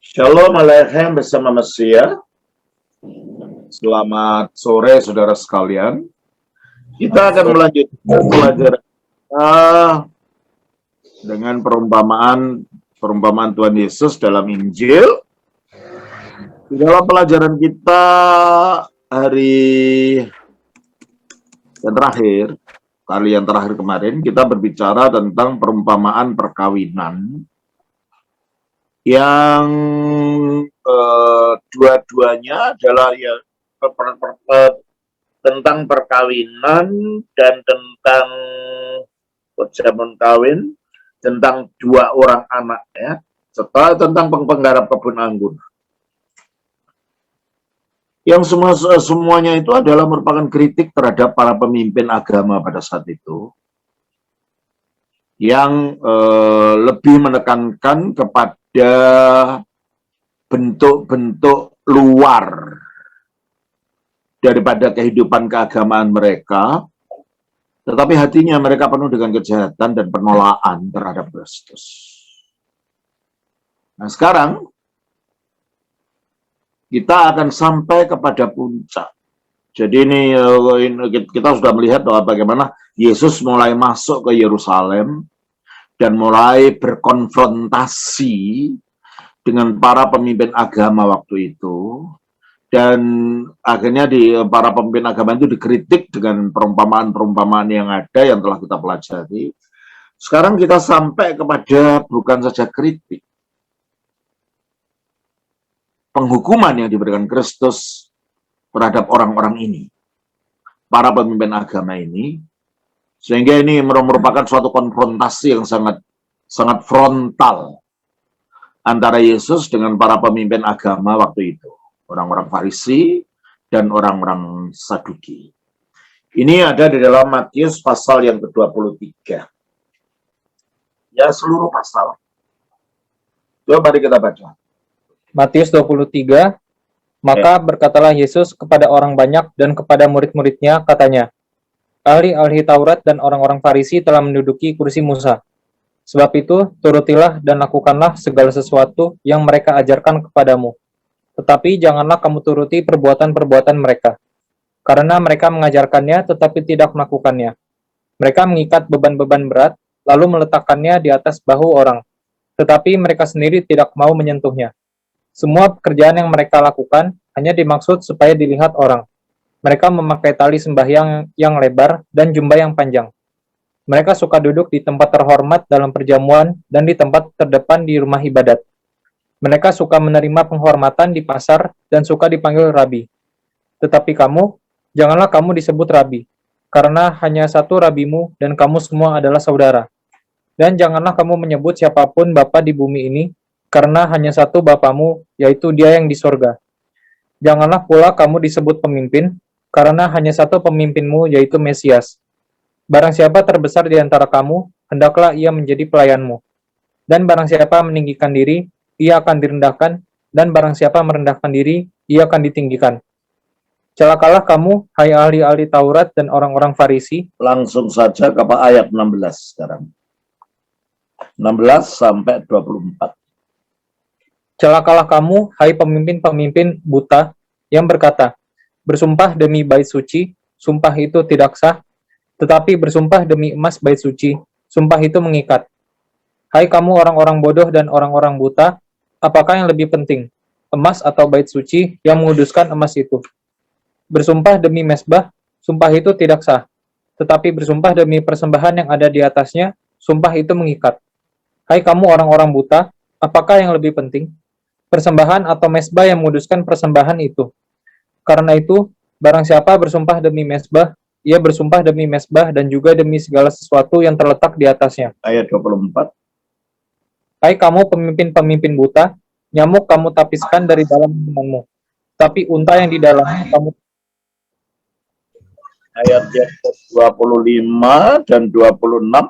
Shalom Aleichem bersama Mesia. Selamat sore saudara sekalian. Kita akan melanjutkan pelajaran kita dengan perumpamaan Tuhan Yesus dalam Injil. Di dalam pelajaran kita kali yang terakhir kemarin, kita berbicara tentang perumpamaan perkawinan yang dua-duanya adalah tentang perkawinan dan tentang perjamuan kawin, tentang dua orang anak ya, serta tentang penggarap kebun anggur. Yang semuanya itu adalah merupakan kritik terhadap para pemimpin agama pada saat itu, yang lebih menekankan kepada bentuk-bentuk luar daripada kehidupan keagamaan mereka, tetapi hatinya mereka penuh dengan kejahatan dan penolakan terhadap Kristus. Nah, sekarang kita akan sampai kepada puncak. Jadi ini kita sudah melihat bahwa bagaimana Yesus mulai masuk ke Yerusalem dan mulai berkonfrontasi dengan para pemimpin agama waktu itu, dan akhirnya para pemimpin agama itu dikritik dengan perumpamaan-perumpamaan yang ada yang telah kita pelajari. Sekarang kita sampai kepada bukan saja kritik, penghukuman yang diberikan Kristus terhadap orang-orang ini, para pemimpin agama ini, sehingga ini merupakan suatu konfrontasi yang sangat frontal antara Yesus dengan para pemimpin agama waktu itu, orang-orang Farisi dan orang-orang Saduki. Ini ada di dalam Matius pasal yang ke-23. Ya, seluruh pasal. Coba mari kita baca. Matius 23, maka berkatalah Yesus kepada orang banyak dan kepada murid-muridnya, katanya, ahli-ahli Taurat dan orang-orang Farisi telah menduduki kursi Musa. Sebab itu, turutilah dan lakukanlah segala sesuatu yang mereka ajarkan kepadamu. Tetapi janganlah kamu turuti perbuatan-perbuatan mereka. Karena mereka mengajarkannya tetapi tidak melakukannya. Mereka mengikat beban-beban berat, lalu meletakkannya di atas bahu orang. Tetapi mereka sendiri tidak mau menyentuhnya. Semua pekerjaan yang mereka lakukan hanya dimaksud supaya dilihat orang. Mereka memakai tali sembahyang yang lebar dan jubah yang panjang. Mereka suka duduk di tempat terhormat dalam perjamuan dan di tempat terdepan di rumah ibadat. Mereka suka menerima penghormatan di pasar dan suka dipanggil rabi. Tetapi kamu, janganlah kamu disebut rabi, karena hanya satu rabimu dan kamu semua adalah saudara. Dan janganlah kamu menyebut siapapun bapa di bumi ini, karena hanya satu Bapamu, yaitu Dia yang di sorga. Janganlah pula kamu disebut pemimpin, karena hanya satu pemimpinmu, yaitu Mesias. Barang siapa terbesar di antara kamu, hendaklah ia menjadi pelayanmu. Dan barang siapa meninggikan diri, ia akan direndahkan, dan barang siapa merendahkan diri, ia akan ditinggikan. Celakalah kamu, hai ahli-ahli Taurat dan orang-orang Farisi. Langsung saja ke ayat 16 sekarang. 16 sampai 24. Celakalah kamu, hai pemimpin-pemimpin buta, yang berkata, bersumpah demi bait suci, sumpah itu tidak sah, tetapi bersumpah demi emas bait suci, sumpah itu mengikat. Hai kamu orang-orang bodoh dan orang-orang buta, apakah yang lebih penting, emas atau bait suci yang menguduskan emas itu? Bersumpah demi mezbah, sumpah itu tidak sah, tetapi bersumpah demi persembahan yang ada di atasnya, sumpah itu mengikat. Hai kamu orang-orang buta, apakah yang lebih penting? Persembahan atau mezbah yang menguduskan persembahan itu. Karena itu, barang siapa bersumpah demi mezbah, ia bersumpah demi mezbah dan juga demi segala sesuatu yang terletak di atasnya. Ayat 24. Hai kamu pemimpin-pemimpin buta, nyamuk kamu tapiskan dari dalam minumanmu, tapi unta yang di dalamnya kamu. Ayat 25 dan 26.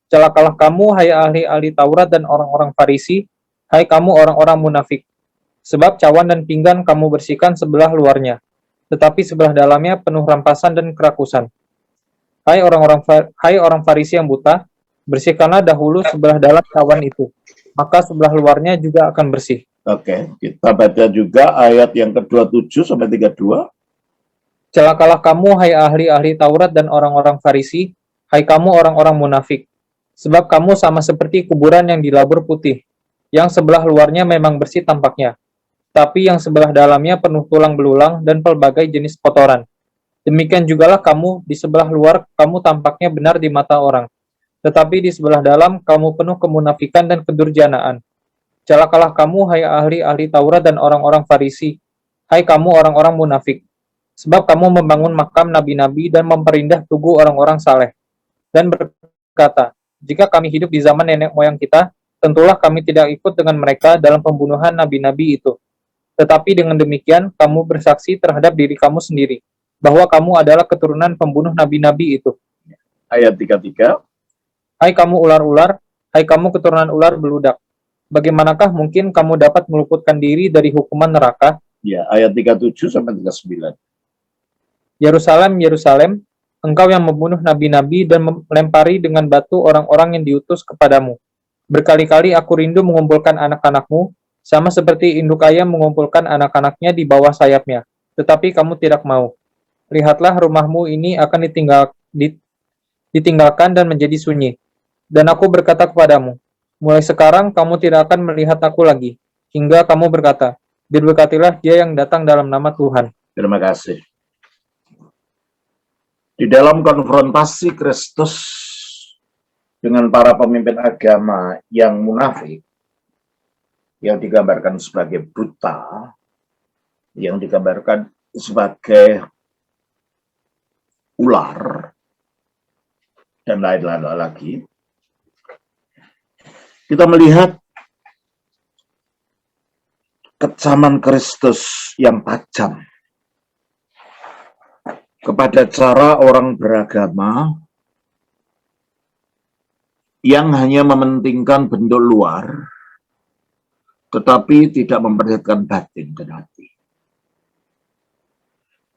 Celakalah kamu, hai ahli-ahli Taurat dan orang-orang Farisi, hai kamu orang-orang munafik, sebab cawan dan pinggan kamu bersihkan sebelah luarnya, tetapi sebelah dalamnya penuh rampasan dan kerakusan. Hai orang Farisi yang buta, bersihkanlah dahulu sebelah dalam cawan itu, maka sebelah luarnya juga akan bersih. Oke, kita baca juga ayat yang ke-27 sampai 32. Celakalah kamu, hai ahli-ahli Taurat dan orang-orang Farisi, hai kamu orang-orang munafik. Sebab kamu sama seperti kuburan yang dilabur putih, yang sebelah luarnya memang bersih tampaknya, tapi yang sebelah dalamnya penuh tulang belulang dan pelbagai jenis kotoran. Demikian jugalah kamu, di sebelah luar kamu tampaknya benar di mata orang, tetapi di sebelah dalam kamu penuh kemunafikan dan kedurjanaan. Celakalah kamu, hai ahli-ahli Taurat dan orang-orang Farisi, hai kamu orang-orang munafik. Sebab kamu membangun makam nabi-nabi dan memperindah tugu orang-orang saleh, dan berkata, jika kami hidup di zaman nenek moyang kita, tentulah kami tidak ikut dengan mereka dalam pembunuhan nabi-nabi itu. Tetapi dengan demikian, kamu bersaksi terhadap diri kamu sendiri, bahwa kamu adalah keturunan pembunuh nabi-nabi itu. Ayat 33. Hai kamu ular-ular, hai kamu keturunan ular beludak. Bagaimanakah mungkin kamu dapat meluputkan diri dari hukuman neraka? Ya, ayat 37 sampai 39. Yerusalem, Yerusalem, engkau yang membunuh nabi-nabi dan melempari dengan batu orang-orang yang diutus kepadamu. Berkali-kali aku rindu mengumpulkan anak-anakmu, sama seperti induk ayam mengumpulkan anak-anaknya di bawah sayapnya. Tetapi kamu tidak mau. Lihatlah rumahmu ini akan ditinggalkan dan menjadi sunyi. Dan aku berkata kepadamu, mulai sekarang kamu tidak akan melihat aku lagi, hingga kamu berkata, diberkatilah dia yang datang dalam nama Tuhan. Terima kasih. Di dalam konfrontasi Kristus dengan para pemimpin agama yang munafik, yang digambarkan sebagai buta, yang digambarkan sebagai ular, dan lain-lain lagi, kita melihat kecaman Kristus yang tajam kepada cara orang beragama yang hanya mementingkan bentuk luar, tetapi tidak memperhatikan batin dan hati.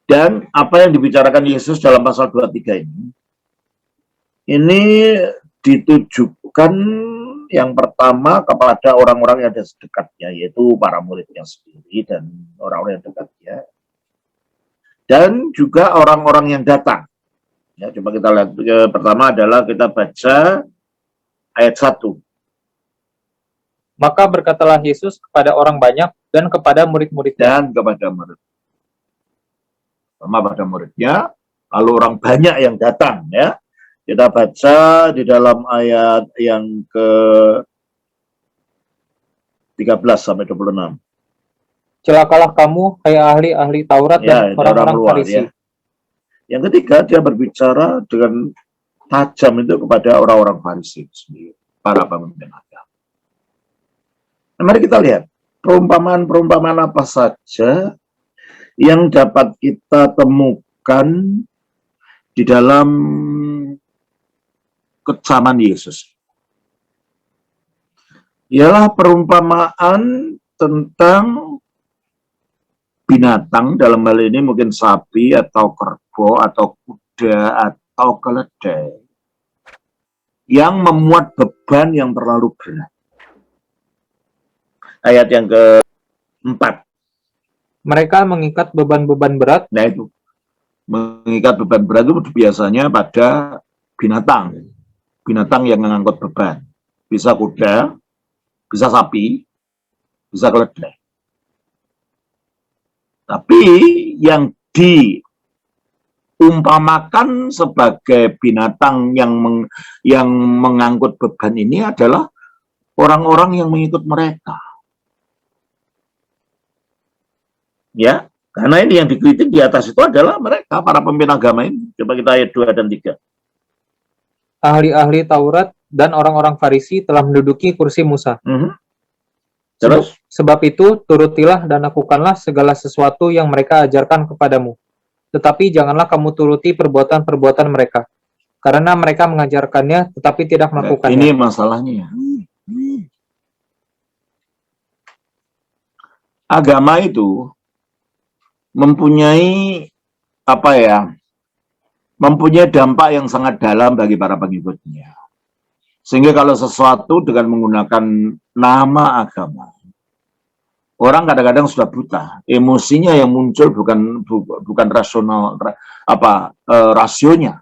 Dan apa yang dibicarakan Yesus dalam pasal 23 ini ditujukan yang pertama kepada orang-orang yang ada dekatnya, yaitu para muridnya sendiri dan orang-orang yang dekatnya, dan juga orang-orang yang datang. Ya, coba kita lihat. Pertama adalah kita baca ayat 1. Maka berkatalah Yesus kepada orang banyak dan kepada murid-muridnya. Dan kepada murid. Pertama pada muridnya, lalu orang banyak yang datang. Ya, kita baca di dalam ayat yang ke 13 sampai 26. Celakalah kamu, hai ahli-ahli Taurat dan orang-orang Farisi. Ya. Yang ketiga, dia berbicara dengan tajam itu kepada orang-orang Farisi sendiri, para pemimpin agama. Nah, mari kita lihat perumpamaan-perumpamaan apa saja yang dapat kita temukan di dalam kecaman Yesus. Ialah perumpamaan tentang binatang, dalam hal ini mungkin sapi atau kerbau atau kuda atau keledai, yang memuat beban yang terlalu berat. Ayat yang ke-4. Mereka mengikat beban-beban berat. Nah itu, mengikat beban berat itu biasanya pada binatang. Binatang yang mengangkut beban. Bisa kuda, bisa sapi, bisa keledai. Tapi yang diumpamakan sebagai binatang yang mengangkut beban ini adalah orang-orang yang mengikut mereka. Ya, karena ini yang dikritik di atas itu adalah mereka, para pemimpin agama ini. Coba kita ayat 2 dan 3. Ahli-ahli Taurat dan orang-orang Farisi telah menduduki kursi Musa. Terus? Sebab itu, turutilah dan lakukanlah segala sesuatu yang mereka ajarkan kepadamu. Tetapi janganlah kamu turuti perbuatan-perbuatan mereka. Karena mereka mengajarkannya, tetapi tidak melakukannya. Ini masalahnya. Agama itu mempunyai mempunyai dampak yang sangat dalam bagi para pengikutnya. Sehingga kalau sesuatu dengan menggunakan nama agama Orang kadang-kadang sudah buta, emosinya yang muncul bukan rasional rasionya.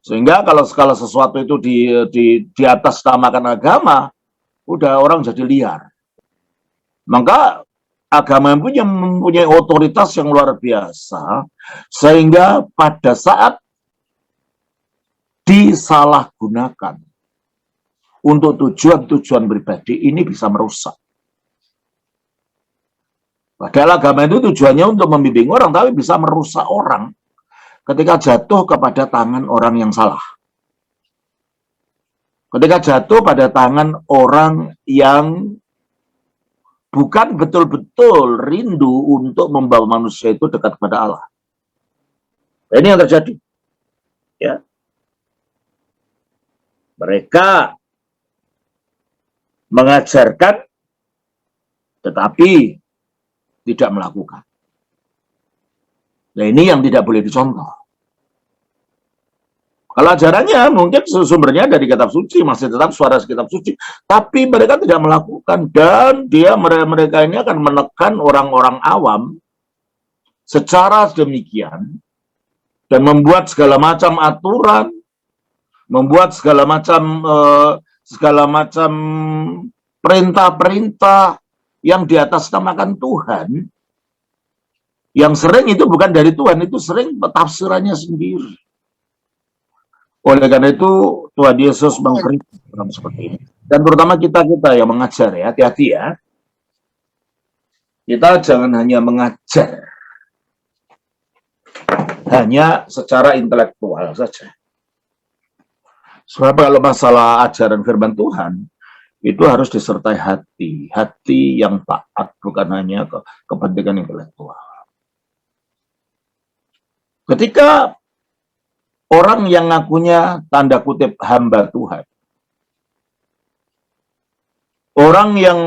Sehingga kalau segala sesuatu itu di atas namakan agama, udah orang jadi liar. Maka agama mempunyai otoritas yang luar biasa, sehingga pada saat disalahgunakan untuk tujuan-tujuan pribadi, ini bisa merusak. Padahal agama itu tujuannya untuk membimbing orang, tapi bisa merusak orang ketika jatuh kepada tangan orang yang salah. Ketika jatuh pada tangan orang yang bukan betul-betul rindu untuk membawa manusia itu dekat kepada Allah. Ini yang terjadi. Ya. Mereka mengajarkan tetapi tidak melakukan. Nah, ini yang tidak boleh dicontoh. Kalau ajarannya mungkin sumbernya dari kitab suci, masih tetap suara kitab suci, tapi mereka tidak melakukan, dan mereka ini akan menekan orang-orang awam secara demikian dan membuat segala macam aturan, membuat segala macam perintah-perintah yang di atas namakan Tuhan, yang sering itu bukan dari Tuhan, itu sering tafsirannya sendiri. Oleh karena itu Tuhan Yesus mengkritik orang seperti ini. Dan terutama kita yang mengajar, ya, hati-hati ya. Kita jangan hanya mengajar hanya secara intelektual saja. Sebab kalau masalah ajaran firman Tuhan, itu harus disertai hati yang taat, bukan hanya kepentingan intelektual. Ketika orang yang ngakunya tanda kutip hamba Tuhan, orang yang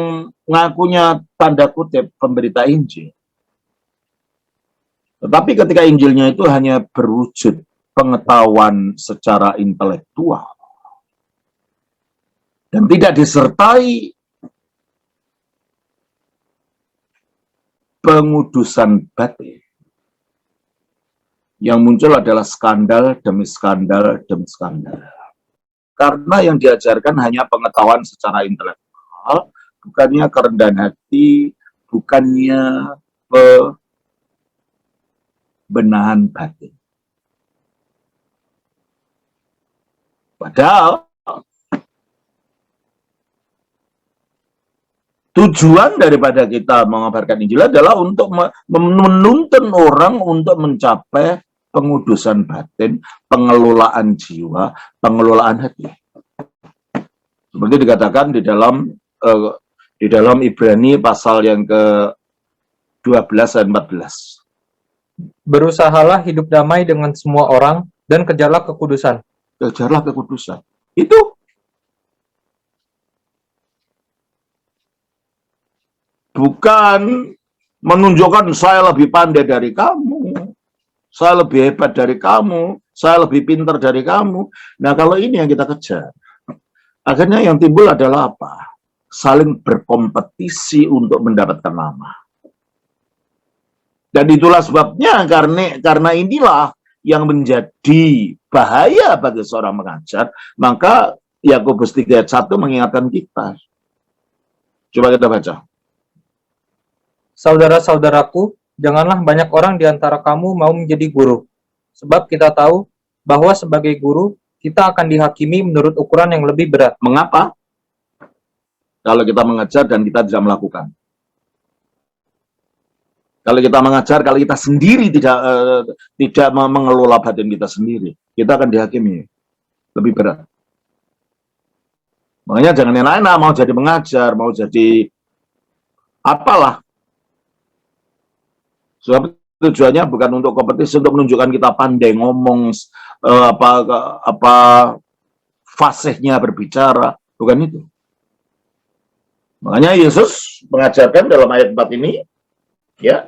ngakunya tanda kutip pemberita Injil, tetapi ketika Injilnya itu hanya berwujud pengetahuan secara intelektual dan tidak disertai pengudusan batin, yang muncul adalah skandal demi skandal demi skandal. Karena yang diajarkan hanya pengetahuan secara intelektual, bukannya kerendahan hati, bukannya benahan batin. Padahal tujuan daripada kita mengabarkan Injil adalah untuk menuntun orang untuk mencapai pengudusan batin, pengelolaan jiwa, pengelolaan hati. Seperti dikatakan di dalam Ibrani pasal yang ke-12 dan 14. Berusahalah hidup damai dengan semua orang dan kejarlah kekudusan. Kejarlah kekudusan. Itu bukan menunjukkan saya lebih pandai dari kamu, saya lebih hebat dari kamu, saya lebih pintar dari kamu. Nah, kalau ini yang kita kejar, akhirnya yang timbul adalah apa? Saling berkompetisi untuk mendapatkan nama. Dan itulah sebabnya, karena inilah yang menjadi bahaya bagi seorang mengajar. Maka Yakobus 3 ayat 1 mengingatkan kita. Coba kita baca. Saudara-saudaraku, janganlah banyak orang di antara kamu mau menjadi guru. Sebab kita tahu bahwa sebagai guru, kita akan dihakimi menurut ukuran yang lebih berat. Mengapa? Kalau kita mengajar dan kita tidak melakukan. Kalau kita mengajar, kalau kita sendiri tidak mengelola batin kita sendiri, kita akan dihakimi lebih berat. Makanya jangan enak-enak mau jadi mengajar, mau jadi apalah. Sebab tujuannya bukan untuk kompetisi, untuk menunjukkan kita pandai ngomong, fasihnya berbicara, bukan itu. Makanya Yesus mengajarkan dalam ayat 4 ini, ya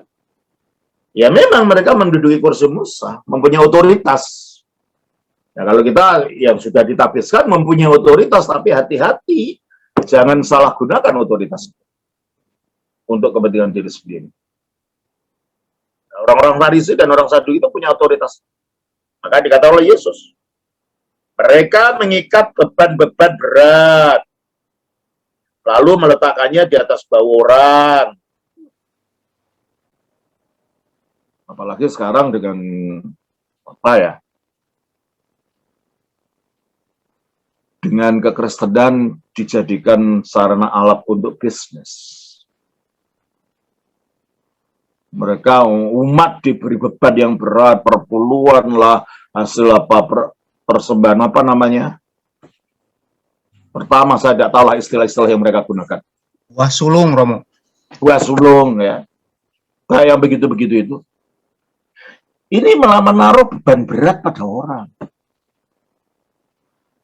memang mereka menduduki kursi Musa, mempunyai otoritas. Nah, kalau kita yang sudah ditapiskan mempunyai otoritas, tapi hati-hati, jangan salah gunakan otoritas. untuk kepentingan diri sendiri. Orang-orang Farisi dan orang Saduki itu punya otoritas. Maka dikatakan oleh Yesus, mereka mengikat beban-beban berat, lalu meletakkannya di atas bahu orang. Apalagi sekarang dengan apa ya? Dengan kekristenan dijadikan sarana alat untuk bisnis. Mereka umat diberi beban yang berat, perpuluhan lah, hasil apa persembahan apa namanya? Pertama saya tidak tahu lah istilah-istilah yang mereka gunakan. Buah sulung, Romo. Buah sulung ya. Kayak yang begitu-begitu itu. Ini malah menaruh beban berat pada orang.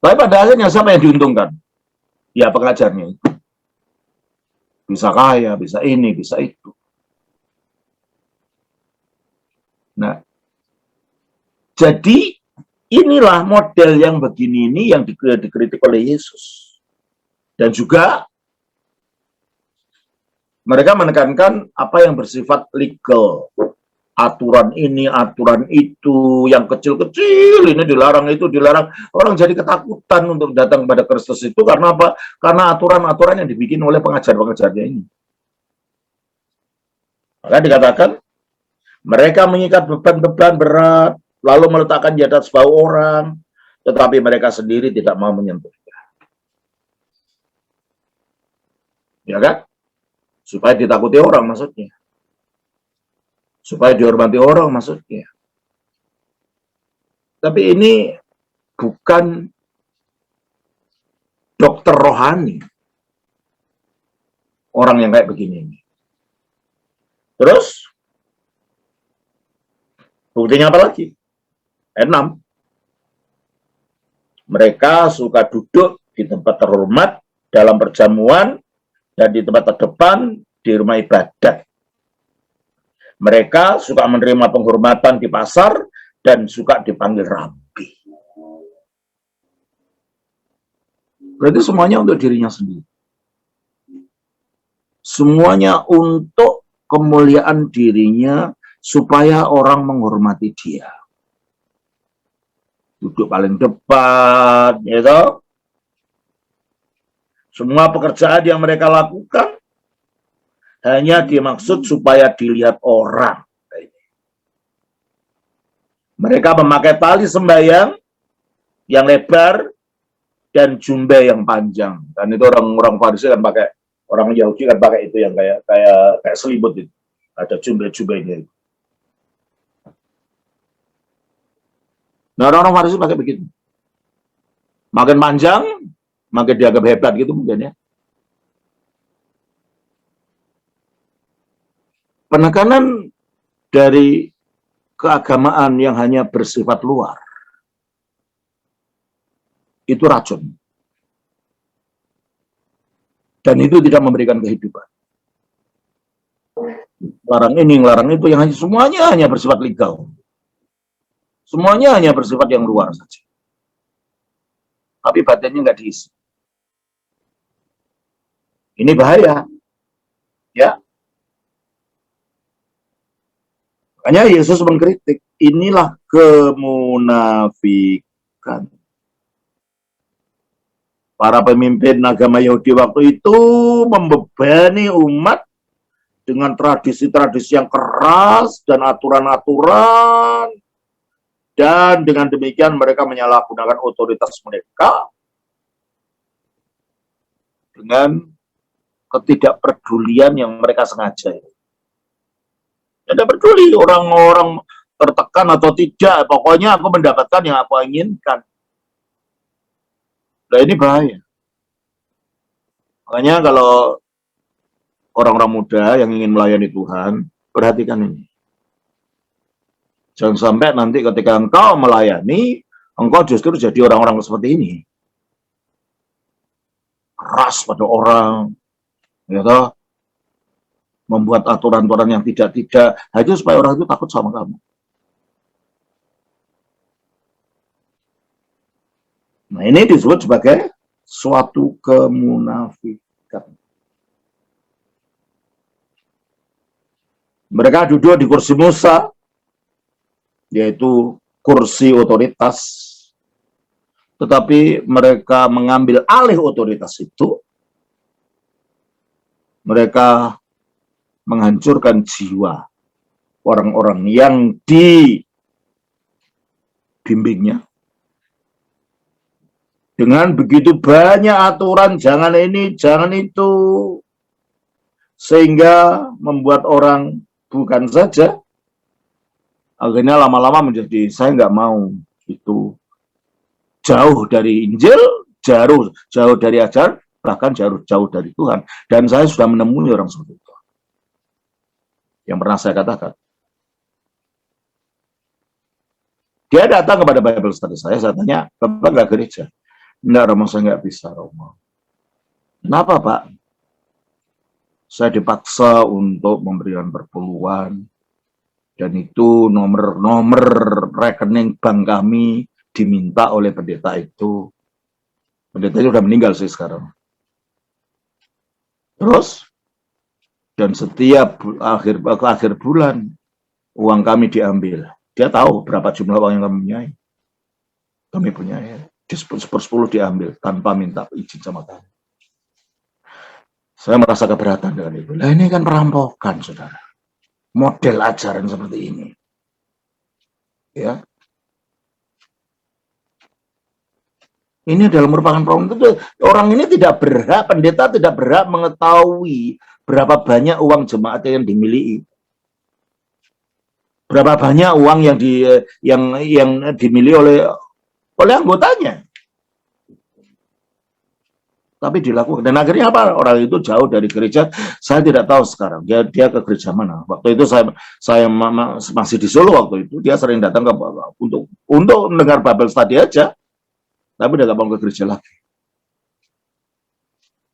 Tapi pada akhirnya siapa yang diuntungkan? Ya pengajarnya itu. Bisa kaya, bisa ini, bisa itu. Nah, jadi inilah model yang begini ini yang dikritik oleh Yesus. Dan juga mereka menekankan apa yang bersifat legal. Aturan ini, aturan itu, yang kecil-kecil ini dilarang, itu dilarang. Orang jadi ketakutan untuk datang kepada Kristus itu karena apa? Karena aturan-aturan yang dibikin oleh pengajar-pengajarnya ini. Maka dikatakan, mereka mengikat beban-beban berat, lalu meletakkan di atas bahu orang, tetapi mereka sendiri tidak mau menyentuhnya. Ya kan? Supaya ditakuti orang maksudnya. Supaya dihormati orang maksudnya. Tapi ini bukan dokter rohani. Orang yang kayak begini. Terus, buktinya apa lagi? Ayat 6. Mereka suka duduk di tempat terhormat dalam perjamuan dan di tempat terdepan di rumah ibadat. Mereka suka menerima penghormatan di pasar dan suka dipanggil rabi. Berarti semuanya untuk dirinya sendiri. Semuanya untuk kemuliaan dirinya supaya orang menghormati dia. Duduk paling depan, gitu. Semua pekerjaan yang mereka lakukan hanya dimaksud supaya dilihat orang. Mereka memakai tali sembahyang yang lebar dan jubah yang panjang. Dan itu orang-orang Farisi kan pakai, orang Yahudi kan pakai itu yang kayak selimut itu. Ada jubah-jubahnya. Nah, orang-orang Farisi pakai begitu. Makin panjang, makin dianggap hebat gitu mungkin ya. Penekanan dari keagamaan yang hanya bersifat luar, itu racun. Dan itu tidak memberikan kehidupan. Larang ini, larang itu, yang semuanya hanya bersifat legal. Semuanya hanya bersifat yang luar saja. Tapi batinnya nggak diisi. Ini bahaya. Ya. Makanya Yesus mengkritik, inilah kemunafikan. Para pemimpin agama Yahudi waktu itu membebani umat dengan tradisi-tradisi yang keras dan aturan-aturan. Dan dengan demikian mereka menyalahgunakan otoritas mereka dengan ketidakpedulian yang mereka sengaja. Tidak peduli orang-orang tertekan atau tidak, pokoknya aku mendapatkan yang aku inginkan. Nah, ini bahaya. Makanya kalau orang-orang muda yang ingin melayani Tuhan, perhatikan ini. Jangan sampai nanti ketika engkau melayani, engkau justru jadi orang-orang seperti ini. Keras pada orang, gitu. Membuat aturan-aturan yang tidak-tidak, hanya supaya orang itu takut sama kamu. Nah, ini disebut sebagai suatu kemunafikan. Mereka duduk di kursi Musa, yaitu kursi otoritas, tetapi mereka mengambil alih otoritas itu, mereka menghancurkan jiwa orang-orang yang dibimbingnya dengan begitu banyak aturan, jangan ini, jangan itu, sehingga membuat orang bukan saja akhirnya lama-lama menjadi saya nggak mau itu, jauh dari Injil, jauh dari ajaran, bahkan jauh dari Tuhan. Dan saya sudah menemui orang seperti itu. Yang pernah saya katakan. Dia datang kepada Bible study saya tanya, Bapak nggak gereja? Enggak, Romo, saya nggak bisa, Romo. Kenapa, Pak? Saya dipaksa untuk memberikan perpuluhan, dan itu nomor rekening bank kami diminta oleh pendeta itu. Pendeta itu sudah meninggal sih sekarang. Terus, dan setiap akhir bulan, uang kami diambil. Dia tahu berapa jumlah uang yang kami punya. Kami punya ya. Di 10 diambil tanpa minta izin sama kami. Saya merasa keberatan dengan itu. Nah, ini kan perampokan, saudara. Model ajaran seperti ini. Ya. Ini adalah merupakan problem. Orang ini tidak berhak, pendeta tidak berhak mengetahui berapa banyak uang jemaat yang dimiliki. Berapa banyak uang yang dimiliki oleh anggotanya. Tapi dilakukan. Dan akhirnya apa? Orang itu jauh dari gereja. Saya tidak tahu sekarang. Dia ke gereja mana. Waktu itu saya masih di Solo waktu itu. Dia sering datang untuk mendengar Bible study aja. Tapi dia nggak mau ke gereja lagi.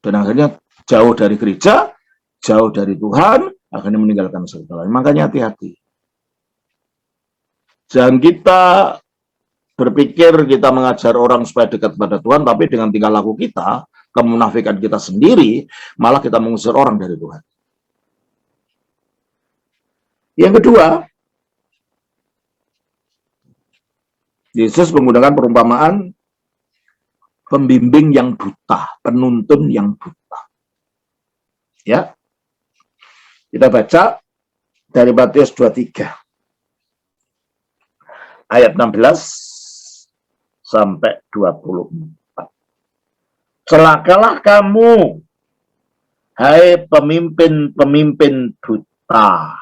Dan akhirnya jauh dari gereja, jauh dari Tuhan, akhirnya meninggalkan segala. Makanya hati-hati. Jangan kita berpikir kita mengajar orang supaya dekat pada Tuhan, tapi dengan tingkah laku kita, kemunafikan kita sendiri, malah kita mengusir orang dari Tuhan. Yang kedua, Yesus menggunakan perumpamaan pembimbing yang buta, penuntun yang buta. Ya. Kita baca dari Matius 23. Ayat 16 sampai 24. Celakalah kamu, hai pemimpin-pemimpin buta,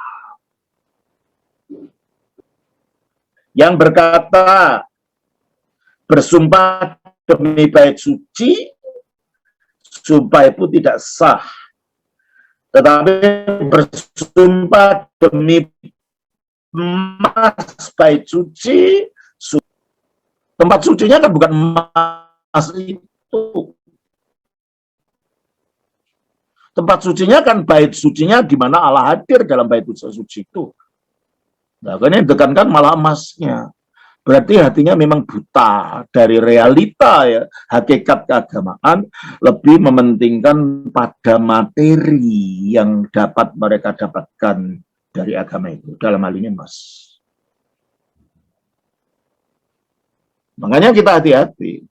yang berkata, bersumpah demi bait suci, sumpah itu tidak sah. Tetapi bersumpah demi emas bait suci, tempat sucinya kan bukan emas itu. Tempat sucinya kan bait sucinya di mana Allah hadir dalam bait suci itu. Nah, ini ditekankan malah emasnya. Berarti hatinya memang buta dari realita ya, hakikat keagamaan, lebih mementingkan pada materi yang dapat mereka dapatkan dari agama itu, dalam hal ini emas. Makanya kita hati-hati.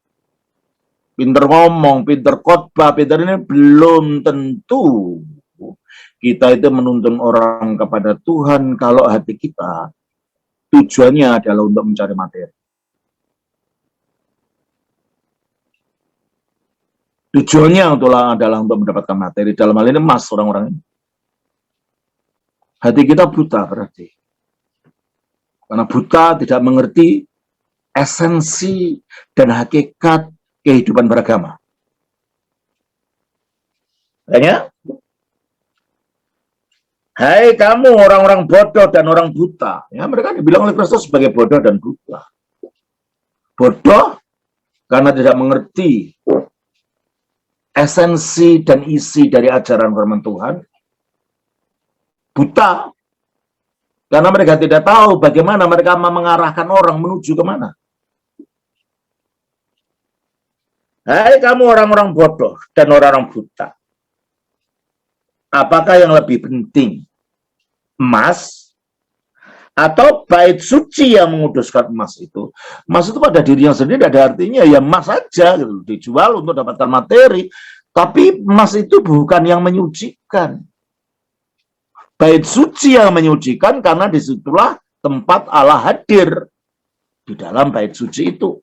Pinter ngomong, pinter khotbah, pinter ini belum tentu kita itu menuntun orang kepada Tuhan kalau hati kita tujuannya adalah untuk mencari materi. Tujuannya adalah untuk mendapatkan materi. Dalam hal ini emas orang-orang ini. Hati kita buta berarti. Karena buta tidak mengerti esensi dan hakikat kehidupan beragama. Makanya, hai kamu orang-orang bodoh dan orang buta. Ya, mereka dibilang oleh Kristus sebagai bodoh dan buta. Bodoh karena tidak mengerti esensi dan isi dari ajaran firman Tuhan. Buta karena mereka tidak tahu bagaimana mereka mengarahkan orang menuju kemana. Hai kamu orang-orang bodoh dan orang-orang buta. Apakah yang lebih penting? emas, atau bait suci yang menguduskan emas itu. Emas itu pada dirinya sendiri ada artinya ya emas saja gitu, dijual untuk dapatkan materi. Tapi emas itu bukan yang menyucikan. Bait suci yang menyucikan karena disitulah tempat Allah hadir di dalam bait suci itu.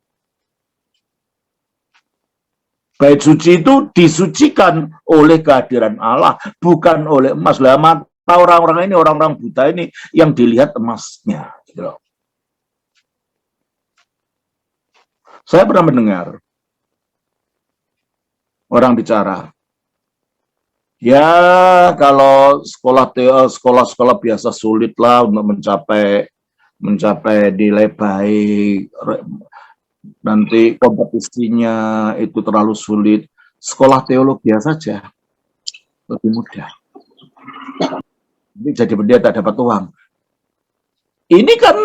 Bait suci itu disucikan oleh kehadiran Allah, bukan oleh emas. Lah mata orang-orang ini, orang-orang buta ini yang dilihat emasnya. Gitu loh. Saya pernah mendengar orang bicara, ya kalau sekolah biasa sulit lah untuk mencapai nilai baik, nanti kompetisinya itu terlalu sulit. Sekolah teologi saja lebih mudah. Ini jadi pendeta dapat uang. Ini kan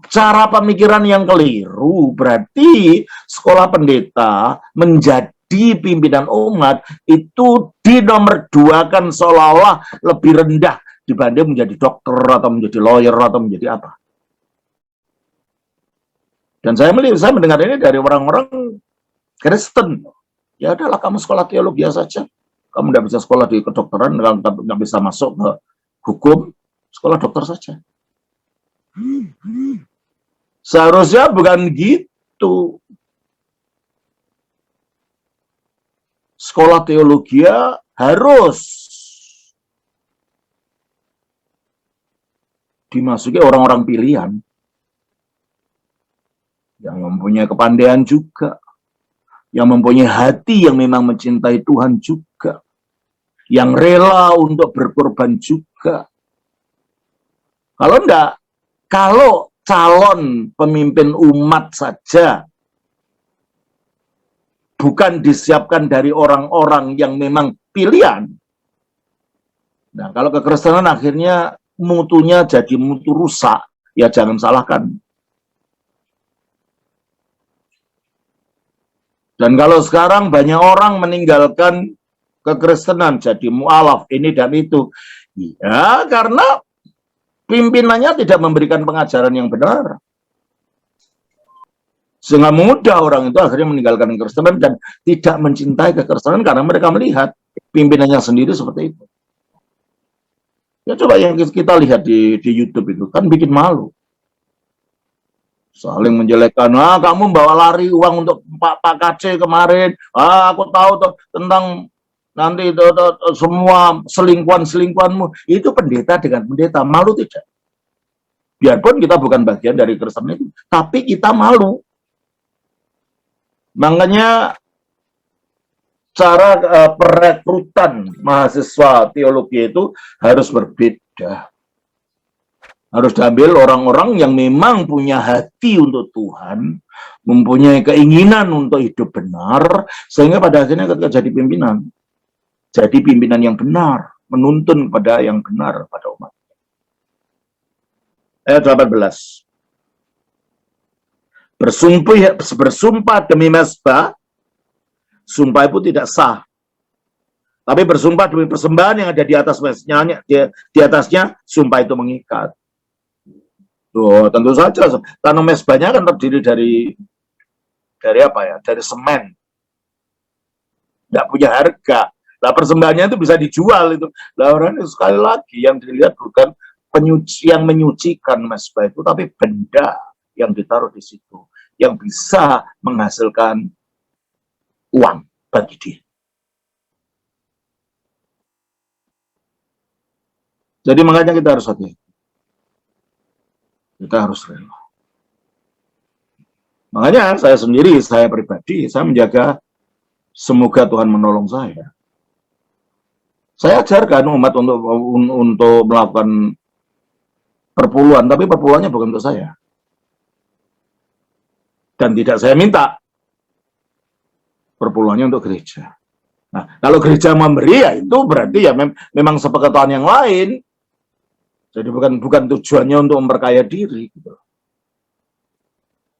cara pemikiran yang keliru. Berarti sekolah pendeta menjadi pimpinan umat itu dinomor duakan seolah-olah lebih rendah dibanding menjadi dokter atau menjadi lawyer atau menjadi apa. Dan saya mendengar ini dari orang-orang Kristen. Ya adalah kamu sekolah teologi saja. Kamu tidak bisa sekolah di kedokteran, nggak bisa masuk ke hukum, sekolah dokter saja. Seharusnya bukan gitu. Sekolah teologi harus dimasuki orang-orang pilihan yang mempunyai kepandaian juga, yang mempunyai hati yang memang mencintai Tuhan juga, yang rela untuk berkorban juga. Kalau enggak, kalau calon pemimpin umat saja bukan disiapkan dari orang-orang yang memang pilihan, nah kalau kekristenan akhirnya mutunya jadi mutu rusak, ya jangan salahkan. Dan kalau sekarang banyak orang meninggalkan kekristenan jadi mualaf ini dan itu, ya karena pimpinannya tidak memberikan pengajaran yang benar. Sehingga mudah orang itu akhirnya meninggalkan kekristenan dan tidak mencintai kekristenan karena mereka melihat pimpinannya sendiri seperti itu. Ya coba yang kita lihat di YouTube itu kan bikin malu. Saling menjelekkan, kamu bawa lari uang untuk Pak KC kemarin, aku tahu tentang nanti semua selingkuhan-selingkuhanmu. Itu pendeta dengan pendeta, malu tidak? Biarpun kita bukan bagian dari Kristen itu, tapi kita malu. Makanya cara perekrutan mahasiswa teologi itu harus berbeda. Harus diambil orang-orang yang memang punya hati untuk Tuhan, mempunyai keinginan untuk hidup benar, sehingga pada akhirnya ketika jadi pimpinan yang benar, menuntun kepada yang benar pada umat. Ayat 18. Bersumpah demi mezbah, sumpah itu tidak sah. Tapi bersumpah demi persembahan yang ada di atas mesbahnya, di atasnya sumpah itu mengikat. Tuh, tentu saja tanah mezbahnya kan terdiri dari apa ya? Dari semen. Nggak punya harga. Nah, persembahannya itu bisa dijual itu. Nah, orang itu sekali lagi yang dilihat bukan yang menyucikan mezbah itu, tapi benda yang ditaruh di situ yang bisa menghasilkan uang bagi dia. Jadi makanya kita harus hati-hati. Kita harus rela. Makanya saya sendiri, saya pribadi, saya menjaga semoga Tuhan menolong saya. Saya ajarkan umat untuk melakukan perpuluhan, tapi perpuluhannya bukan untuk saya. Dan tidak saya minta perpuluhannya untuk gereja. Nah, kalau gereja memberi, ya itu berarti ya memang sepengetahuan yang lain. Jadi bukan tujuannya untuk memperkaya diri. Gitu.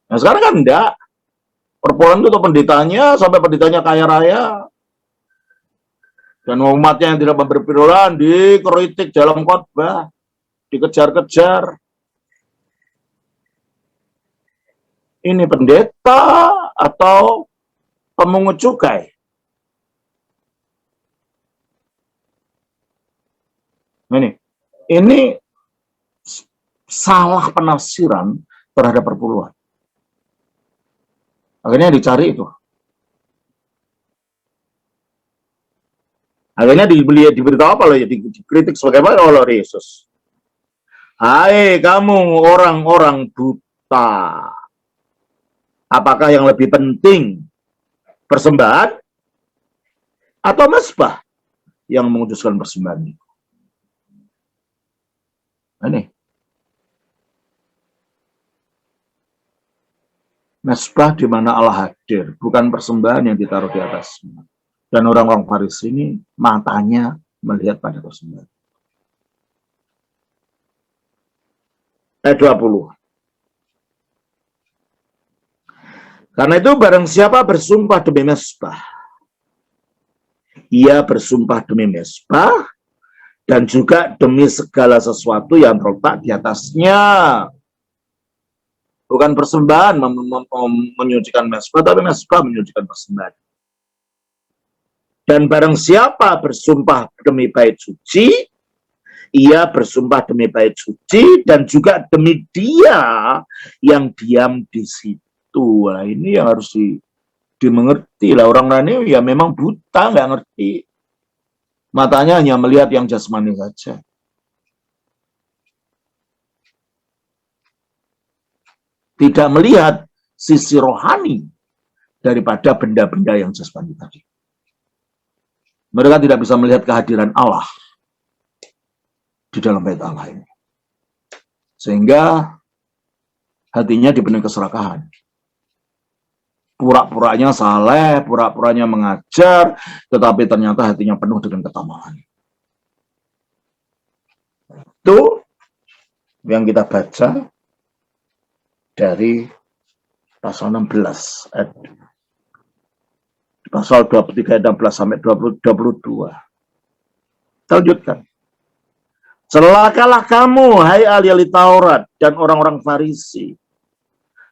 Nah sekarang kan enggak. Perpuluhan itu untuk pendetanya, sampai pendetanya kaya raya. Dan umatnya yang tidak memberi perpuluhan dikritik dalam khotbah, dikejar-kejar. Ini pendeta atau pemungut cukai? Ini salah penafsiran terhadap perpuluhan. Akhirnya dicari itu. Akhirnya diberitahu apa loh ya, dikritik sebagaimana oleh Yesus. Hai kamu orang-orang buta. Apakah yang lebih penting persembahan atau mezbah yang menguduskan persembahan itu? Ini mezbah di mana Allah hadir, bukan persembahan yang ditaruh di atasnya. Dan orang-orang Farisi ini matanya melihat pada persembahan. Ayat 20. Karena itu barang siapa bersumpah demi mezbah, ia bersumpah demi mezbah dan juga demi segala sesuatu yang terletak di atasnya. Bukan persembahan menyucikan mezbah, tapi mezbah menyucikan persembahan. Dan barang siapa bersumpah demi bait suci, ia bersumpah demi bait suci dan juga demi dia yang diam di situ. Nah, ini yang harus dimengerti lah. Orang lain ya memang buta, nggak ngerti. Matanya hanya melihat yang jasmani saja. Tidak melihat sisi rohani daripada benda-benda yang jasmani tadi. Mereka tidak bisa melihat kehadiran Allah di dalam bait Allah ini. Sehingga hatinya dipenuhi keserakahan. Pura-puranya saleh, pura-puranya mengajar, tetapi ternyata hatinya penuh dengan ketamakan. Itu yang kita baca dari pasal 16 ayat pasal 23 ayat 16 sampai 22. Kita lanjutkan. Celakalah kamu, hai ahli Taurat dan orang-orang Farisi.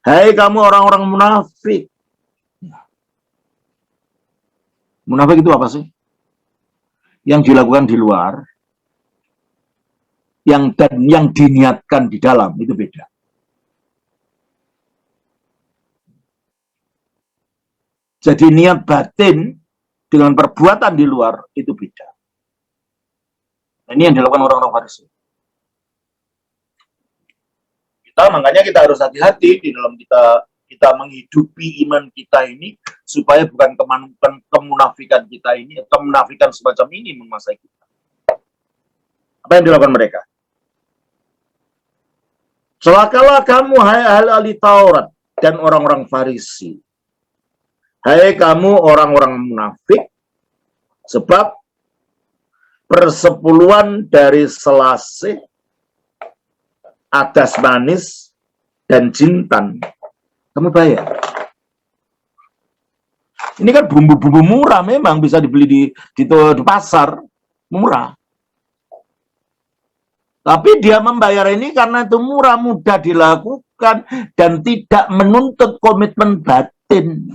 Hai kamu orang-orang munafik. Munafik itu apa sih? Yang dilakukan di luar, yang diniatkan di dalam, itu beda. Jadi niat batin dengan perbuatan di luar itu beda. Ini yang dilakukan orang-orang Farisi. Makanya kita harus hati-hati di dalam kita menghidupi iman kita ini supaya bukan kemunafikan kita ini, kemunafikan semacam ini menguasai kita. Apa yang dilakukan mereka? Celakalah kamu, hai ahli Taurat dan orang-orang Farisi. Hai kamu orang-orang munafik, sebab persepuluhan dari selasih, adas manis, dan jintan kamu bayar. Ini kan bumbu-bumbu murah, memang bisa dibeli di pasar, murah. Tapi dia membayar ini karena itu murah, mudah dilakukan, dan tidak menuntut komitmen batin.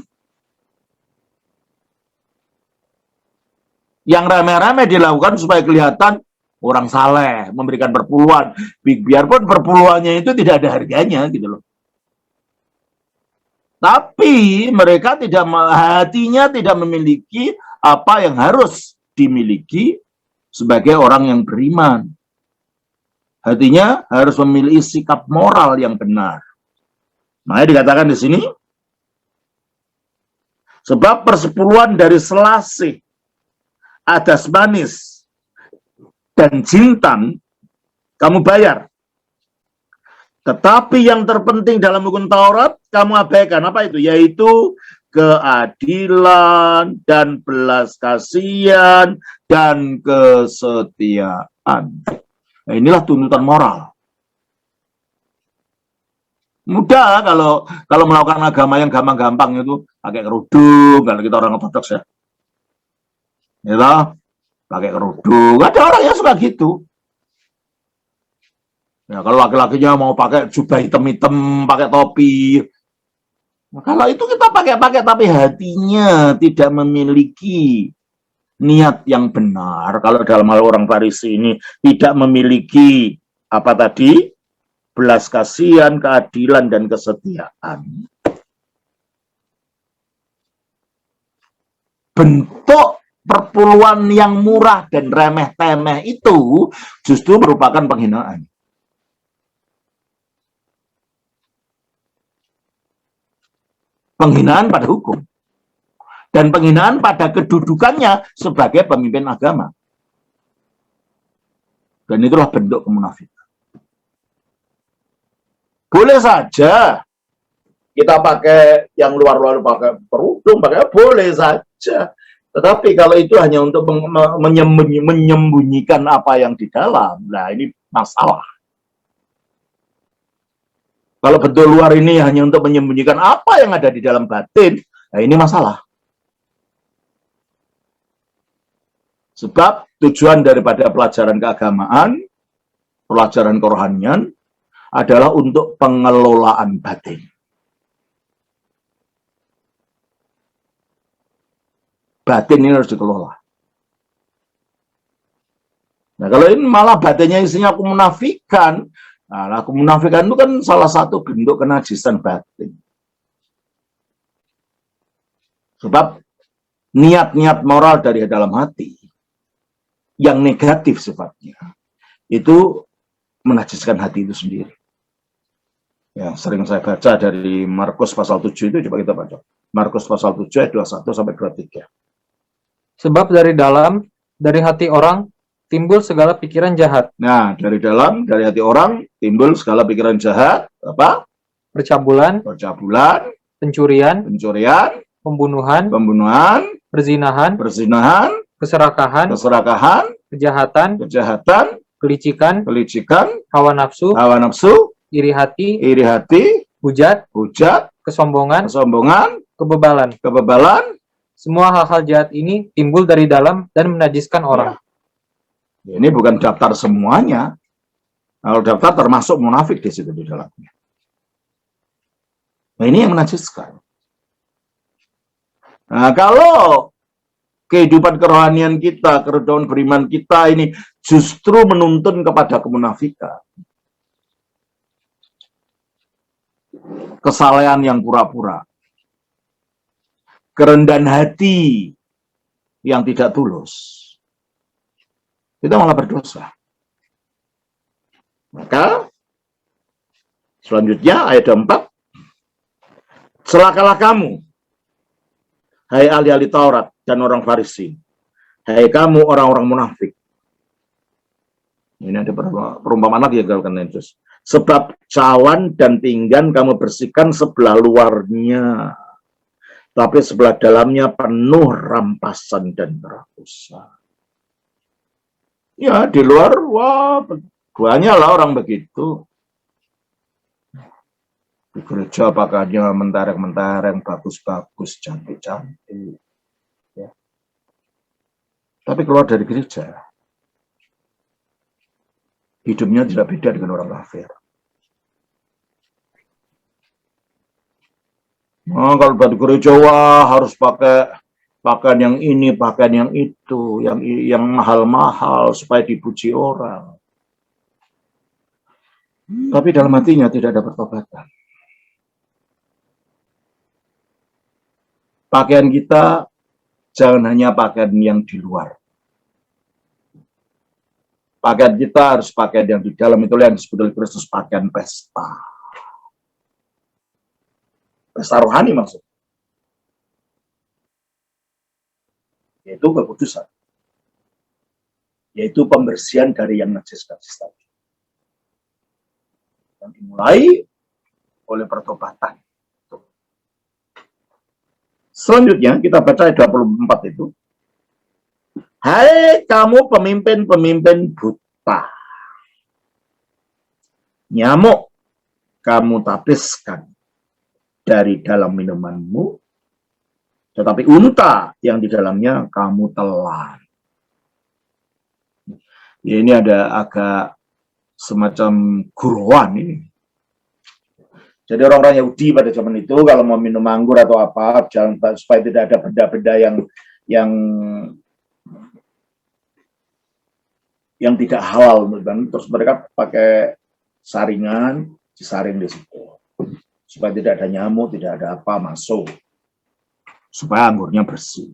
Yang rame-rame dilakukan supaya kelihatan orang saleh, memberikan perpuluhan. Biarpun perpuluhannya itu tidak ada harganya, gitu loh. Tapi mereka hatinya tidak memiliki apa yang harus dimiliki sebagai orang yang beriman. Hatinya harus memiliki sikap moral yang benar. Makanya dikatakan di sini, sebab persepuluhan dari selasih, adas manis, dan jintan kamu bayar. Tetapi yang terpenting dalam hukum Taurat kamu abaikan. Apa itu? Yaitu keadilan dan belas kasihan dan kesetiaan. Nah, inilah tuntutan moral. Mudah kalau melakukan agama yang gampang-gampang itu pakai kerudung, kalau kita orang ortodoks ya. Ya, pakai kerudung. Ada orang yang suka gitu. Ya, kalau laki-lakinya mau pakai jubah hitam-hitam, pakai topi. Nah, kalau itu kita pakai-pakai, tapi hatinya tidak memiliki niat yang benar. Kalau dalam hal orang Farisi ini tidak memiliki apa tadi? Belas kasihan, keadilan, dan kesetiaan. Bentuk perpuluhan yang murah dan remeh-temeh itu justru merupakan penghinaan. Penghinaan pada hukum. Dan penghinaan pada kedudukannya sebagai pemimpin agama. Dan itulah bentuk kemunafikan. Boleh saja kita pakai yang luar-luar, pakai kerudung, pakai boleh saja. Tetapi kalau itu hanya untuk menyembunyikan apa yang di dalam, nah ini masalah. Kalau bentuk luar ini hanya untuk menyembunyikan apa yang ada di dalam batin, nah ini masalah. Sebab tujuan daripada pelajaran keagamaan, pelajaran kerohanian, adalah untuk pengelolaan batin. Batin ini harus dikelola. Nah, kalau ini malah batinnya isinya kemunafikan, nah, kemunafikan itu kan salah satu bentuk kenajisan batin. Sebab niat-niat moral dari dalam hati yang negatif sifatnya itu menajiskan hati itu sendiri. Ya, sering saya baca dari Markus pasal 7 itu, coba kita baca. Markus pasal 7 ayat 21 sampai 23. Sebab dari dalam, dari hati orang, timbul segala pikiran jahat. Nah, dari dalam, dari hati orang, timbul segala pikiran jahat, apa? Percabulan, Percabulan, pencurian, pencurian, pembunuhan, pembunuhan, perzinahan, perzinahan, keserakahan, keserakahan, kejahatan, kejahatan, kelicikan, kelicikan, hawa nafsu, iri hati, hujat, hujat, kesombongan, kesombongan, kebebalan. kebebalan. Semua hal-hal jahat ini timbul dari dalam dan menajiskan orang. Ya. Ini bukan daftar semuanya. Kalau daftar termasuk munafik di situ di dalamnya. Nah, ini yang menajiskan. Nah, kalau kehidupan kerohanian kita, kehidupan beriman kita ini justru menuntun kepada kemunafikan. Kesalehan yang pura-pura. Kerendahan hati yang tidak tulus. Kita malah berdosa. Maka selanjutnya ayat 4. Celakalah kamu, hai ahli-ahli Taurat dan orang Farisi. Hai kamu orang-orang munafik. Ini ada perumpamaan lagi yang digalakkan Yesus. Sebab cawan dan pinggan kamu bersihkan sebelah luarnya, tapi sebelah dalamnya penuh rampasan dan kerakusan. Ya, di luar, wah, banyak lah orang begitu. Di gereja pakaiannya mentereng-mentereng, bagus-bagus, cantik-cantik. Ya. Tapi keluar dari gereja, hidupnya tidak beda dengan orang kafir. Nah, kalau dari gereja, wah, harus pakai pakaian yang ini, pakaian yang itu, yang mahal-mahal supaya dipuji orang. Tapi dalam hatinya tidak ada pertobatan. Pakaian kita jangan hanya pakaian yang di luar. Pakaian kita harus pakaian yang di dalam, itulah yang disebut oleh Kristus pakaian pesta. Pesta rohani maksudnya. Yaitu kekudusan. Yaitu pembersihan dari yang najis-najis tadi. Yang dimulai oleh pertobatan. Selanjutnya kita baca ayat 24 itu. Hai kamu pemimpin-pemimpin buta. Nyamuk kamu tapiskan dari dalam minumanmu, tetapi unta yang di dalamnya kamu telan. Ya, ini ada agak semacam guruan ini. Jadi orang-orang Yahudi pada zaman itu kalau mau minum anggur atau apa, jangan supaya tidak ada benda-benda yang tidak halal, kan? Terus mereka pakai saringan, disaring di situ, supaya tidak ada nyamuk, tidak ada apa masuk, supaya anggurnya bersih.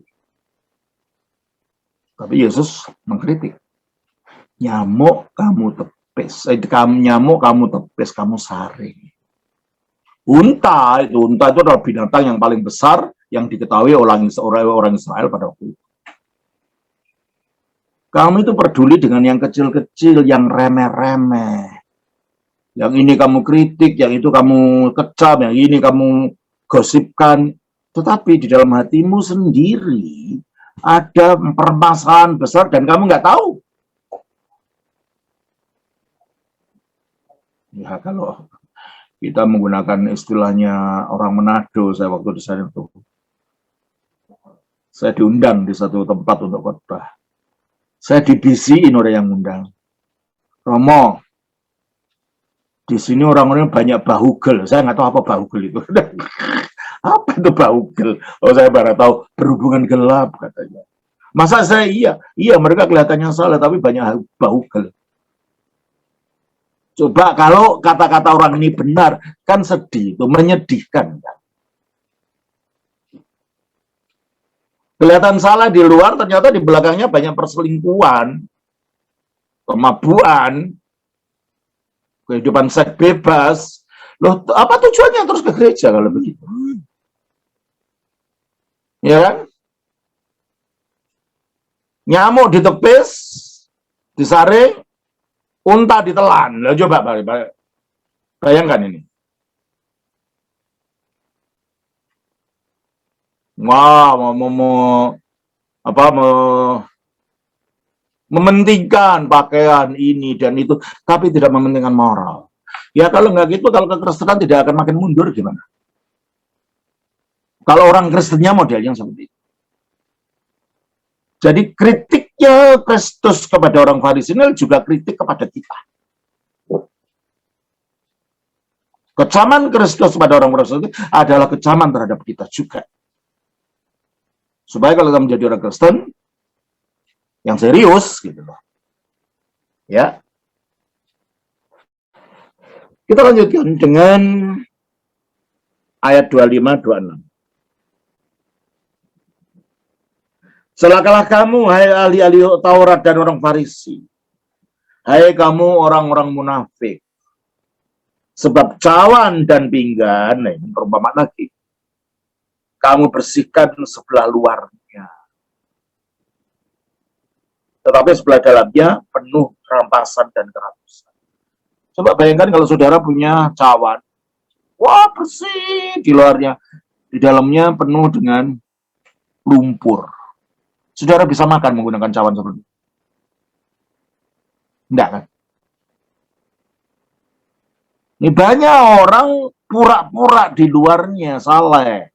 Tapi Yesus mengkritik, nyamuk kamu tepis, nyamuk kamu tepis, kamu saring. Unta itu adalah binatang yang paling besar yang diketahui orang Israel pada waktu itu. Kamu itu peduli dengan yang kecil-kecil, yang remeh-remeh. Yang ini kamu kritik, yang itu kamu kecam, yang ini kamu gosipkan. Tetapi di dalam hatimu sendiri ada permasalahan besar dan kamu nggak tahu. Ya kalau kita menggunakan istilahnya orang Manado, saya waktu di sana itu, saya diundang di satu tempat untuk khotbah. Saya dibisiin oleh yang undang. Romo, di sini orang-orang banyak bahugel. Saya nggak tahu apa bahugel itu. Apa itu bahugel? Oh, saya baru tahu berhubungan gelap katanya. Masa saya iya mereka kelihatannya salah tapi banyak bahugel. Coba kalau kata-kata orang ini benar, kan sedih, itu menyedihkan. Kan? Kelihatan salah di luar, ternyata di belakangnya banyak perselingkuhan, kemabuan, kehidupan seks bebas. Loh, apa tujuannya terus ke gereja kalau begitu? Ya kan? Nyamuk ditepis, disaring, unta ditelan. Loh, coba bayangkan ini. Wah, mementingkan pakaian ini dan itu, tapi tidak mementingkan moral. Ya kalau nggak gitu, kalau kekristenan tidak akan makin mundur gimana? Kalau orang Kristennya modelnya seperti itu. Jadi kritiknya Kristus kepada orang Farisi ini juga kritik kepada kita. Kecaman Kristus kepada orang Farisi adalah kecaman terhadap kita juga. Supaya kalau kita menjadi orang Kristen yang serius gitu loh. Ya. Kita lanjutkan dengan ayat 25 26. Celakalah kamu, hai ahli-ahli Taurat dan orang Farisi. Hai kamu orang-orang munafik. Sebab cawan dan pinggan, nah ini perumpamaan lagi. Kamu bersihkan sebelah luarnya. Tetapi sebelah dalamnya penuh rampasan dan kerakusan. Coba bayangkan kalau saudara punya cawan. Wah bersih di luarnya. Di dalamnya penuh dengan lumpur. Saudara bisa makan menggunakan cawan seperti itu? Enggak kan? Ini banyak orang pura-pura di luarnya saleh.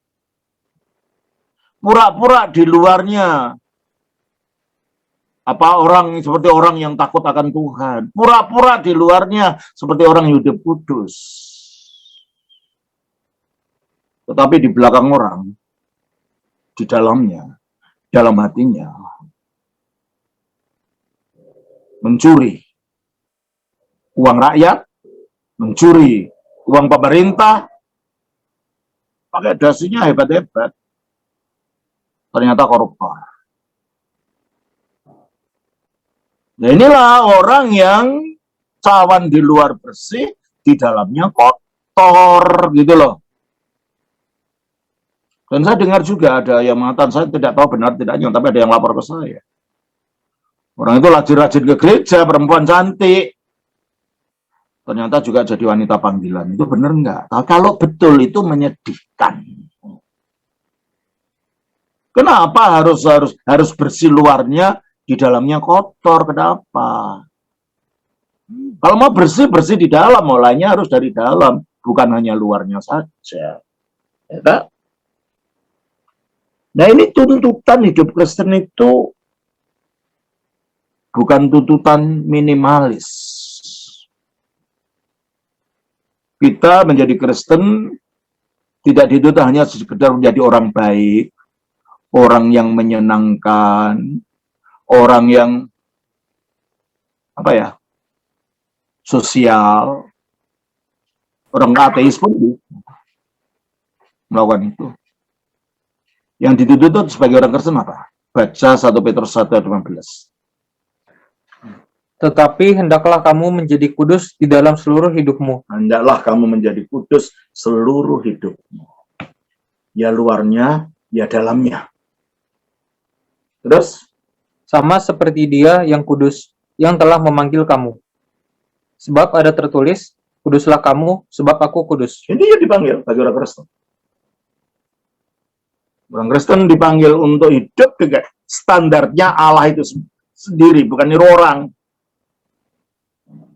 Pura-pura di luarnya orang seperti orang yang takut akan Tuhan. Pura-pura di luarnya seperti orang hidup kudus. Tetapi di belakang orang, di dalamnya, dalam hatinya, mencuri uang rakyat, mencuri uang pemerintah, pakai dasinya hebat-hebat. Ternyata koruptor. Nah inilah orang yang cawan di luar bersih, di dalamnya kotor, gitu loh. Dan saya dengar juga ada yang mengatakan, saya tidak tahu benar tidaknya, tapi ada yang lapor ke saya. Orang itu rajin-rajin ke gereja, perempuan cantik. Ternyata juga jadi wanita panggilan. Itu benar enggak? Kalau betul itu menyedihkan. Kenapa harus bersih luarnya, di dalamnya kotor? Kenapa? Kalau mau bersih di dalam, mulainya harus dari dalam, bukan hanya luarnya saja. Ya, tak? Nah ini tuntutan hidup Kristen itu bukan tuntutan minimalis. Kita menjadi Kristen tidak dituntut hanya sekedar menjadi orang baik, orang yang menyenangkan, orang yang sosial, orang ateis pun melakukan itu. Yang dituntut sebagai orang Kristen apa? Baca 1 Petrus 1:15. Tetapi hendaklah kamu menjadi kudus di dalam seluruh hidupmu. Hendaklah kamu menjadi kudus seluruh hidupmu. Ya luarnya, ya dalamnya. Terus? Sama seperti Dia yang kudus, yang telah memanggil kamu. Sebab ada tertulis, kuduslah kamu, sebab aku kudus. Ini yang dipanggil bagi orang Kristen. Orang Kristen dipanggil untuk hidup dengan standarnya Allah itu sendiri, bukan niru orang.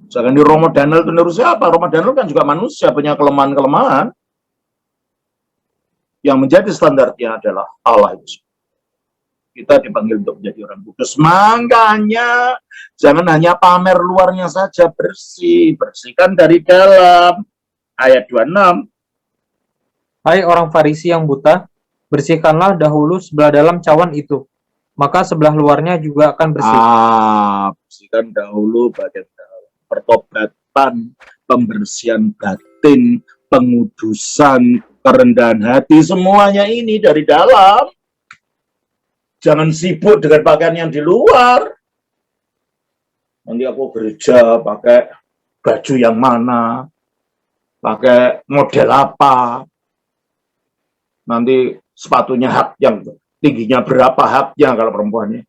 Misalkan di Romo Daniel itu niru siapa? Romo Daniel kan juga manusia, punya kelemahan-kelemahan. Yang menjadi standarnya adalah Allah itu. Kita dipanggil untuk menjadi orang kudus. Makanya jangan hanya pamer luarnya saja bersih, bersihkan dari dalam. Ayat 26. Hai orang Farisi yang buta, bersihkanlah dahulu sebelah dalam cawan itu, maka sebelah luarnya juga akan bersih. Bersihkan dahulu bagian dalam. Pertobatan, pembersihan batin, pengudusan, kerendahan hati, semuanya ini dari dalam. Jangan sibuk dengan pakaian yang di luar. Nanti aku gereja pakai baju yang mana, pakai model apa, nanti sepatunya hak yang tingginya berapa haknya kalau perempuannya,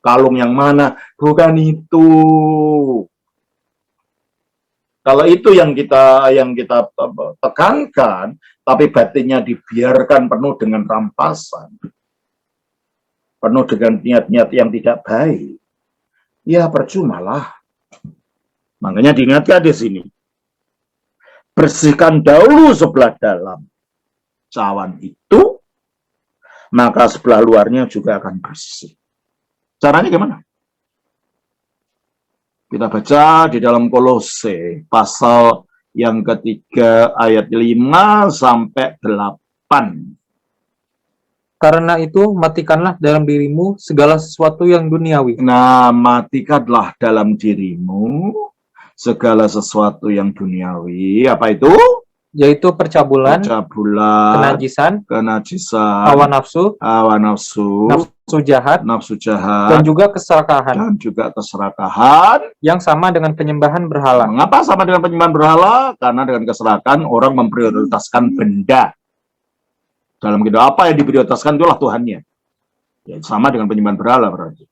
kalung yang mana, bukan itu. Kalau itu yang kita tekankan, tapi batinnya dibiarkan penuh dengan rampasan, penuh dengan niat-niat yang tidak baik, ya percumalah. Makanya diingatkan di sini, bersihkan dahulu sebelah dalam cawan itu, maka sebelah luarnya juga akan bersih. Caranya gimana? Kita baca di dalam Kolose pasal yang ketiga ayat 5 sampai 8. Karena itu matikanlah dalam dirimu segala sesuatu yang duniawi. Nah, matikanlah dalam dirimu segala sesuatu yang duniawi. Apa itu? Yaitu percabulan, kenajisan, hawa nafsu, nafsu jahat, dan juga keserakahan. Yang sama dengan penyembahan berhala. Mengapa sama dengan penyembahan berhala? Karena dengan keserakahan orang memprioritaskan benda. Dalam kehidupan apa yang diprioritaskan itulah Tuhannya. Ya, sama dengan penyembahan berhala berarti.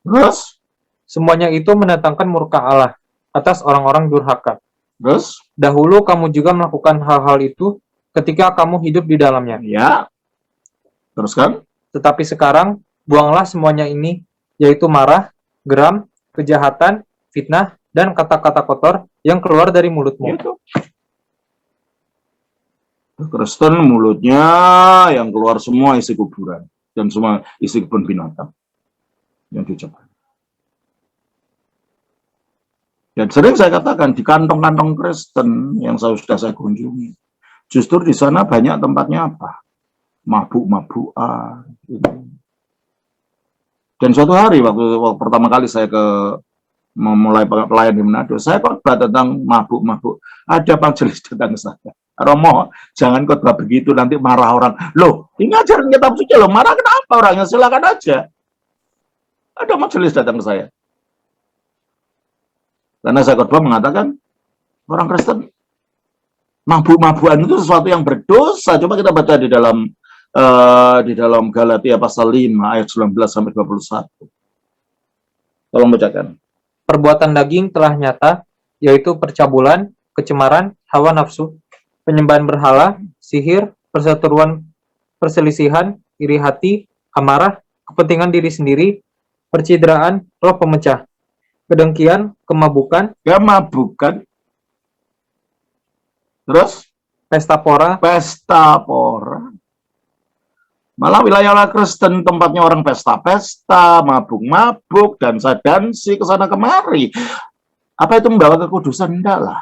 Terus? Semuanya itu mendatangkan murka Allah atas orang-orang durhaka. Terus? Dahulu kamu juga melakukan hal-hal itu ketika kamu hidup di dalamnya. Ya. Terus kan? Tetapi sekarang, buanglah semuanya ini, yaitu marah, geram, kejahatan, fitnah, dan kata-kata kotor yang keluar dari mulutmu. Itu. Kristen mulutnya yang keluar semua isi kuburan. Dan semua isi kebun binatang. Yang diucapkan. Dan sering saya katakan di kantong-kantong Kristen yang sudah saya kunjungi, justru di sana banyak tempatnya apa? Mabuk-mabukan. Dan suatu hari waktu pertama kali saya memulai pelayan di Manado, saya khotbah tentang mabuk-mabuk. Ada majelis datang ke saya. Romo, jangan khotbah begitu, nanti marah orang. Loh, ini ajaran kitab suci loh, marah kenapa orangnya? Silakan aja. Ada majelis datang ke saya. Karena saya khotbah mengatakan, orang Kristen mabuk-mabukan itu sesuatu yang berdosa. Coba kita baca di dalam Galatia pasal 5 ayat 19 sampai 21. Tolong bacakan. Perbuatan daging telah nyata, yaitu percabulan, kecemaran, hawa nafsu, penyembahan berhala, sihir, perseteruan, perselisihan, iri hati, amarah, kepentingan diri sendiri, percideraan, roh pemecah, kedengkian, kemabukan, terus pesta pora. Malah wilayah Kristen tempatnya orang pesta-pesta, mabuk-mabuk, dansa-dansi kesana kemari. Apa itu membawa kekudusan? Enggak lah.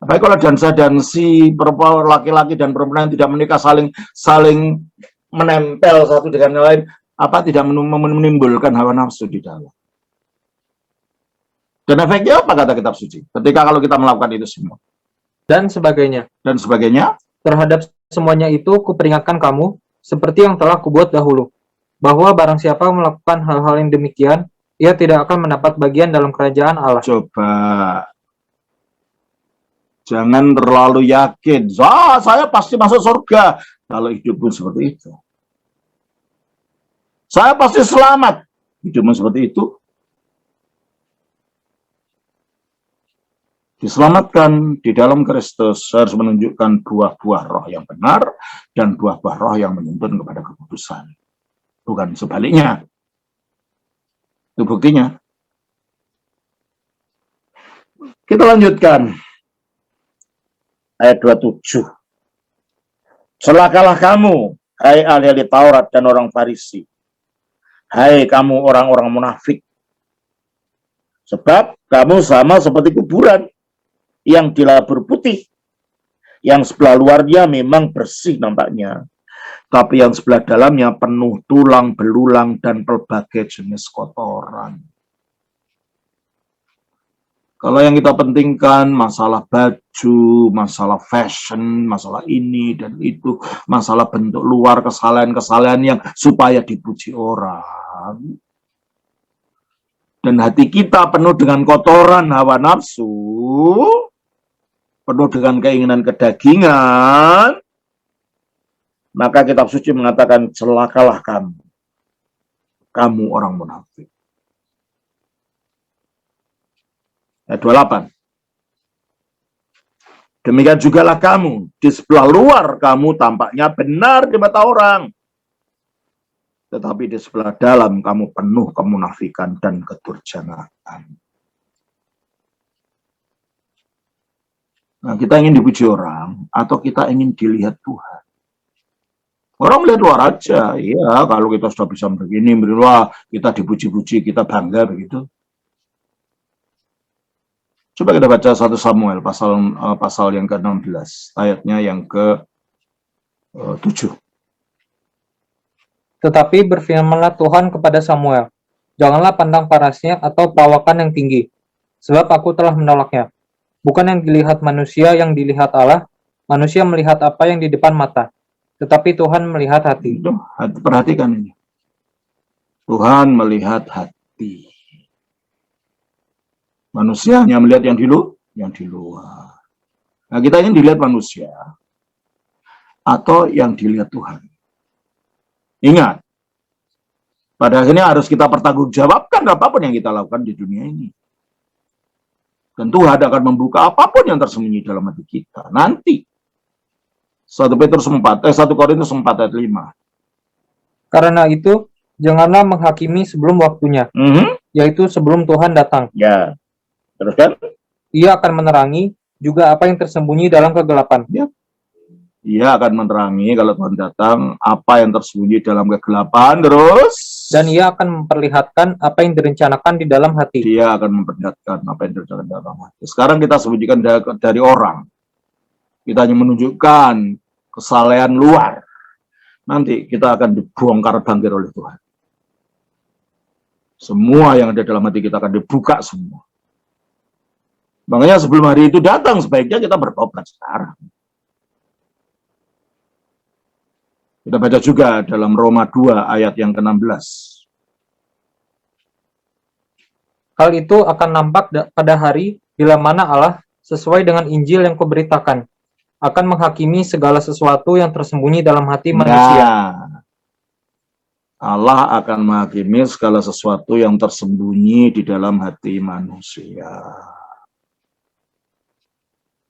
Apalagi kalau dansa-dansi laki-laki dan perempuan tidak menikah saling menempel satu dengan yang lain, apa tidak menimbulkan hawa nafsu di dalam. Dan efeknya apa kata kitab suci? Ketika kalau kita melakukan itu semua. Dan sebagainya. Dan sebagainya. Terhadap semuanya itu kuperingatkan kamu, seperti yang telah kubuat dahulu, bahwa barang siapa melakukan hal-hal yang demikian, ia tidak akan mendapat bagian dalam kerajaan Allah. Coba. Jangan terlalu yakin, saya pasti masuk surga. Kalau hidupmu seperti itu. Saya pasti selamat. Hidupmu seperti itu. Diselamatkan di dalam Kristus harus menunjukkan buah-buah roh yang benar dan buah-buah roh yang menuntun kepada kekudusan. Bukan sebaliknya. Itu buktinya. Kita lanjutkan. Ayat 27. Celakalah kamu, hai ahli-ahli Taurat dan orang Farisi. Hai kamu orang-orang munafik. Sebab kamu sama seperti kuburan yang dilabur putih, yang sebelah luarnya memang bersih nampaknya, tapi yang sebelah dalamnya penuh tulang belulang dan berbagai jenis kotoran. Kalau yang kita pentingkan masalah baju, masalah fashion, masalah ini dan itu, masalah bentuk luar, kesalahan-kesalahan yang supaya dipuji orang. Dan hati kita penuh dengan kotoran hawa nafsu, penuh dengan keinginan kedagingan, maka kitab suci mengatakan celakalah kamu orang munafik. Ayat 28. Demikian jugalah kamu, di sebelah luar kamu tampaknya benar di mata orang, tetapi di sebelah dalam kamu penuh kemunafikan dan kedurjanaan. Nah, kita ingin dipuji orang, atau kita ingin dilihat Tuhan. Orang melihat luar aja, ya kalau kita sudah bisa begini, wah kita dipuji-puji, kita bangga begitu. Coba kita baca 1 Samuel pasal yang ke-16, ayatnya yang ke-7. Tetapi berfirmanlah Tuhan kepada Samuel, janganlah pandang parasnya atau perawakan yang tinggi, sebab aku telah menolaknya. Bukan yang dilihat manusia yang dilihat Allah, manusia melihat apa yang di depan mata, tetapi Tuhan melihat hati. Itu, perhatikan ini. Tuhan melihat hati. Manusia hanya melihat yang di luar. Nah, kita ingin dilihat manusia atau yang dilihat Tuhan. Ingat, pada akhirnya harus kita pertanggungjawabkan apapun yang kita lakukan di dunia ini. Dan Tuhan akan membuka apapun yang tersembunyi dalam hati kita. Nanti. 1 Korintus 4 ayat 5. Karena itu, janganlah menghakimi sebelum waktunya, yaitu sebelum Tuhan datang. Ya, teruskan. Ia akan menerangi juga apa yang tersembunyi dalam kegelapan. Ya. Ia akan menerangi kalau Tuhan datang apa yang tersembunyi dalam kegelapan, terus. Dan ia akan memperlihatkan apa yang direncanakan di dalam hati. Dia akan memperlihatkan apa yang direncanakan di dalam hati. Sekarang kita sembunyikan dari orang. Kita hanya menunjukkan kesalahan luar. Nanti kita akan dibongkar bangkir oleh Tuhan. Semua yang ada dalam hati kita akan dibuka semua. Makanya sebelum hari itu datang, sebaiknya kita bertobat sekarang. Kita baca juga dalam Roma 2 ayat yang ke-16. Hal itu akan nampak pada hari bila mana Allah, sesuai dengan Injil yang kuberitakan, akan menghakimi segala sesuatu yang tersembunyi dalam hati manusia. Nah, Allah akan menghakimi segala sesuatu yang tersembunyi di dalam hati manusia.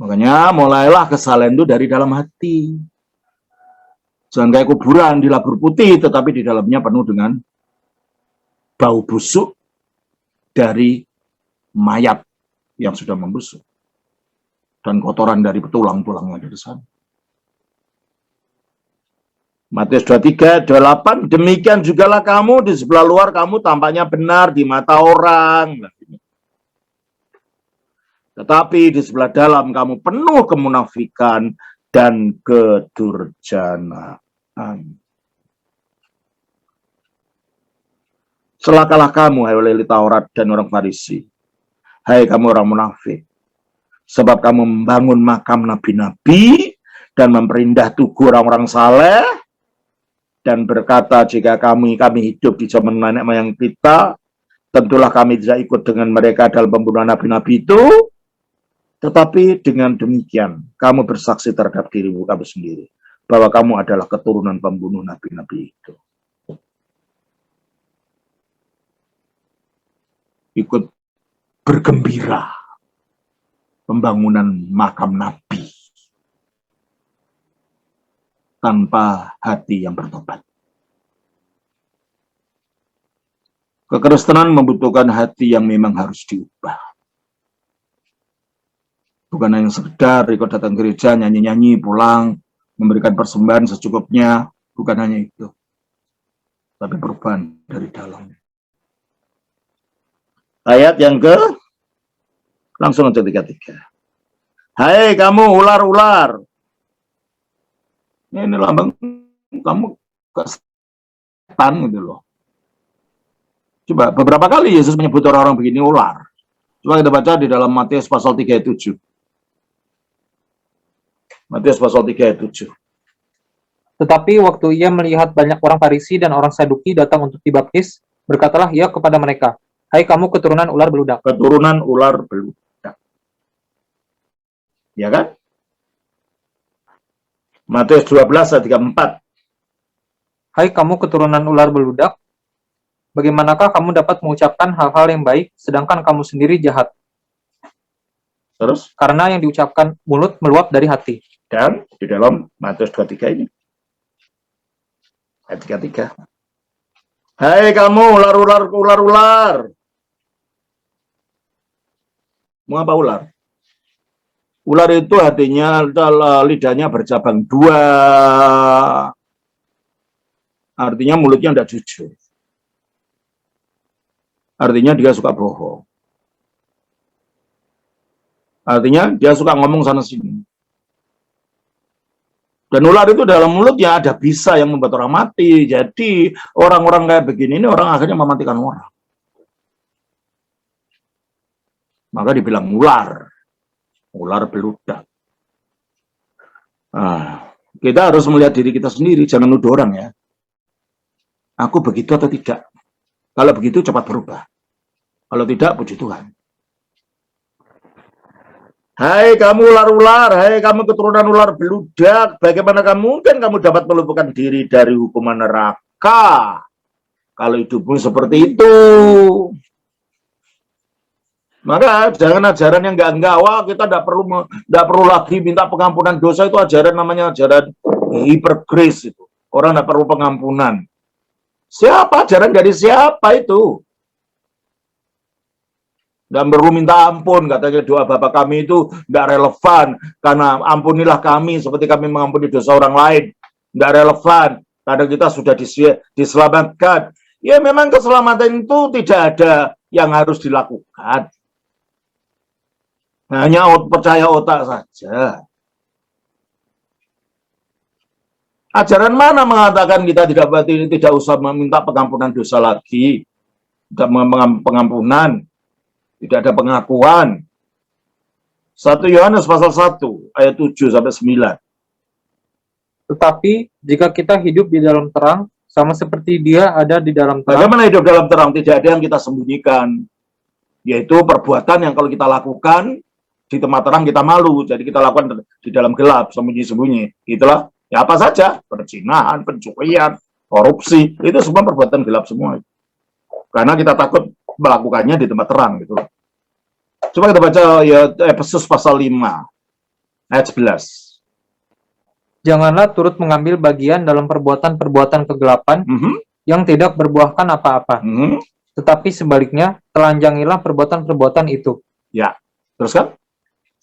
Makanya mulailah kesalahan itu dari dalam hati. Jangan kayak kuburan dilabur putih, tetapi di dalamnya penuh dengan bau busuk dari mayat yang sudah membusuk. Dan kotoran dari tulang-tulangnya dari sana. Matius 23, 28, demikian jugalah kamu di sebelah luar kamu tampaknya benar di mata orang. Tetapi di sebelah dalam kamu penuh kemunafikan dan kedurjanaan. Celakalah kamu, hai ahli Taurat dan orang Farisi. Hai kamu orang munafik. Sebab kamu membangun makam nabi-nabi dan memperindah tugu orang-orang saleh dan berkata, jika kami hidup di zaman nenek moyang kita, tentulah kami tidak ikut dengan mereka dalam pembunuhan nabi-nabi itu. Tetapi dengan demikian, kamu bersaksi terhadap dirimu kamu sendiri bahwa kamu adalah keturunan pembunuh nabi-nabi itu. Ikut bergembira pembangunan makam nabi tanpa hati yang bertobat. Kekristenan membutuhkan hati yang memang harus diubah. Bukan hanya sekedar ikut datang gereja, nyanyi-nyanyi, pulang, memberikan persembahan secukupnya, bukan hanya itu. Tapi perubahan dari dalam. Ayat yang langsung aja 33. Hai kamu ular-ular. Ini lambang kamu setan gitu loh. Coba beberapa kali Yesus menyebut orang-orang begini ular. Coba kita baca di dalam Matius pasal 3 ayat 7. Matius pasal 3 ayat 7. Tetapi waktu ia melihat banyak orang Farisi dan orang Saduki datang untuk dibaptis, berkatalah ia kepada mereka, hai kamu keturunan ular beludak. Keturunan ular beludak. Ya kan? Matius 12 ayat 34. Hai kamu keturunan ular beludak, bagaimanakah kamu dapat mengucapkan hal-hal yang baik, sedangkan kamu sendiri jahat? Terus? Karena yang diucapkan mulut meluap dari hati. Dan di dalam Matius 23 ini. Ayat 33. Hai kamu ular-ular. Mau apa ular? Ular itu artinya lidahnya bercabang dua. Artinya mulutnya tidak jujur. Artinya dia suka bohong. Artinya dia suka ngomong sana sini. Dan ular itu dalam mulutnya ada bisa yang membuat orang mati. Jadi orang-orang kayak begini ini orang akhirnya mematikan orang. Maka dibilang ular. Ular beludak. Nah, kita harus melihat diri kita sendiri, jangan nuduh orang ya. Aku begitu atau tidak? Kalau begitu cepat berubah. Kalau tidak, puji Tuhan. Hai kamu ular-ular, hai kamu keturunan ular beludak, bagaimana mungkin kamu dapat meluputkan diri dari hukuman neraka? Kalau hidupmu seperti itu. Maka jangan ajaran yang enggak, wah kita tidak perlu lagi minta pengampunan dosa, itu ajaran namanya ajaran hypergrace itu. Orang tidak perlu pengampunan. Siapa ajaran dari siapa itu? Dan perlu minta ampun, katanya doa Bapa kami itu tidak relevan, karena ampunilah kami seperti kami mengampuni dosa orang lain. Tidak relevan, karena kita sudah diselamatkan. Ya memang keselamatan itu tidak ada yang harus dilakukan. Hanya percaya otak saja. Ajaran mana mengatakan kita tidak usah meminta pengampunan dosa lagi, tidak pengampunan, tidak ada pengakuan. 1 Yohanes pasal 1 ayat 7 sampai 9. Tetapi jika kita hidup di dalam terang, sama seperti dia ada di dalam terang. Bagaimana hidup dalam terang? Tidak ada yang kita sembunyikan. Yaitu perbuatan yang kalau kita lakukan di tempat terang kita malu, jadi kita lakukan di dalam gelap, sembunyi-sembunyi. Itulah, ya apa saja, perzinahan, pencurian, korupsi, itu semua perbuatan gelap semua. Karena kita takut melakukannya di tempat terang gitu. Coba kita baca ya Efesus pasal 5 ayat 11. Janganlah turut mengambil bagian dalam perbuatan-perbuatan kegelapan yang tidak berbuahkan apa-apa. Tetapi sebaliknya, telanjangilah perbuatan-perbuatan itu. Ya, terus kan?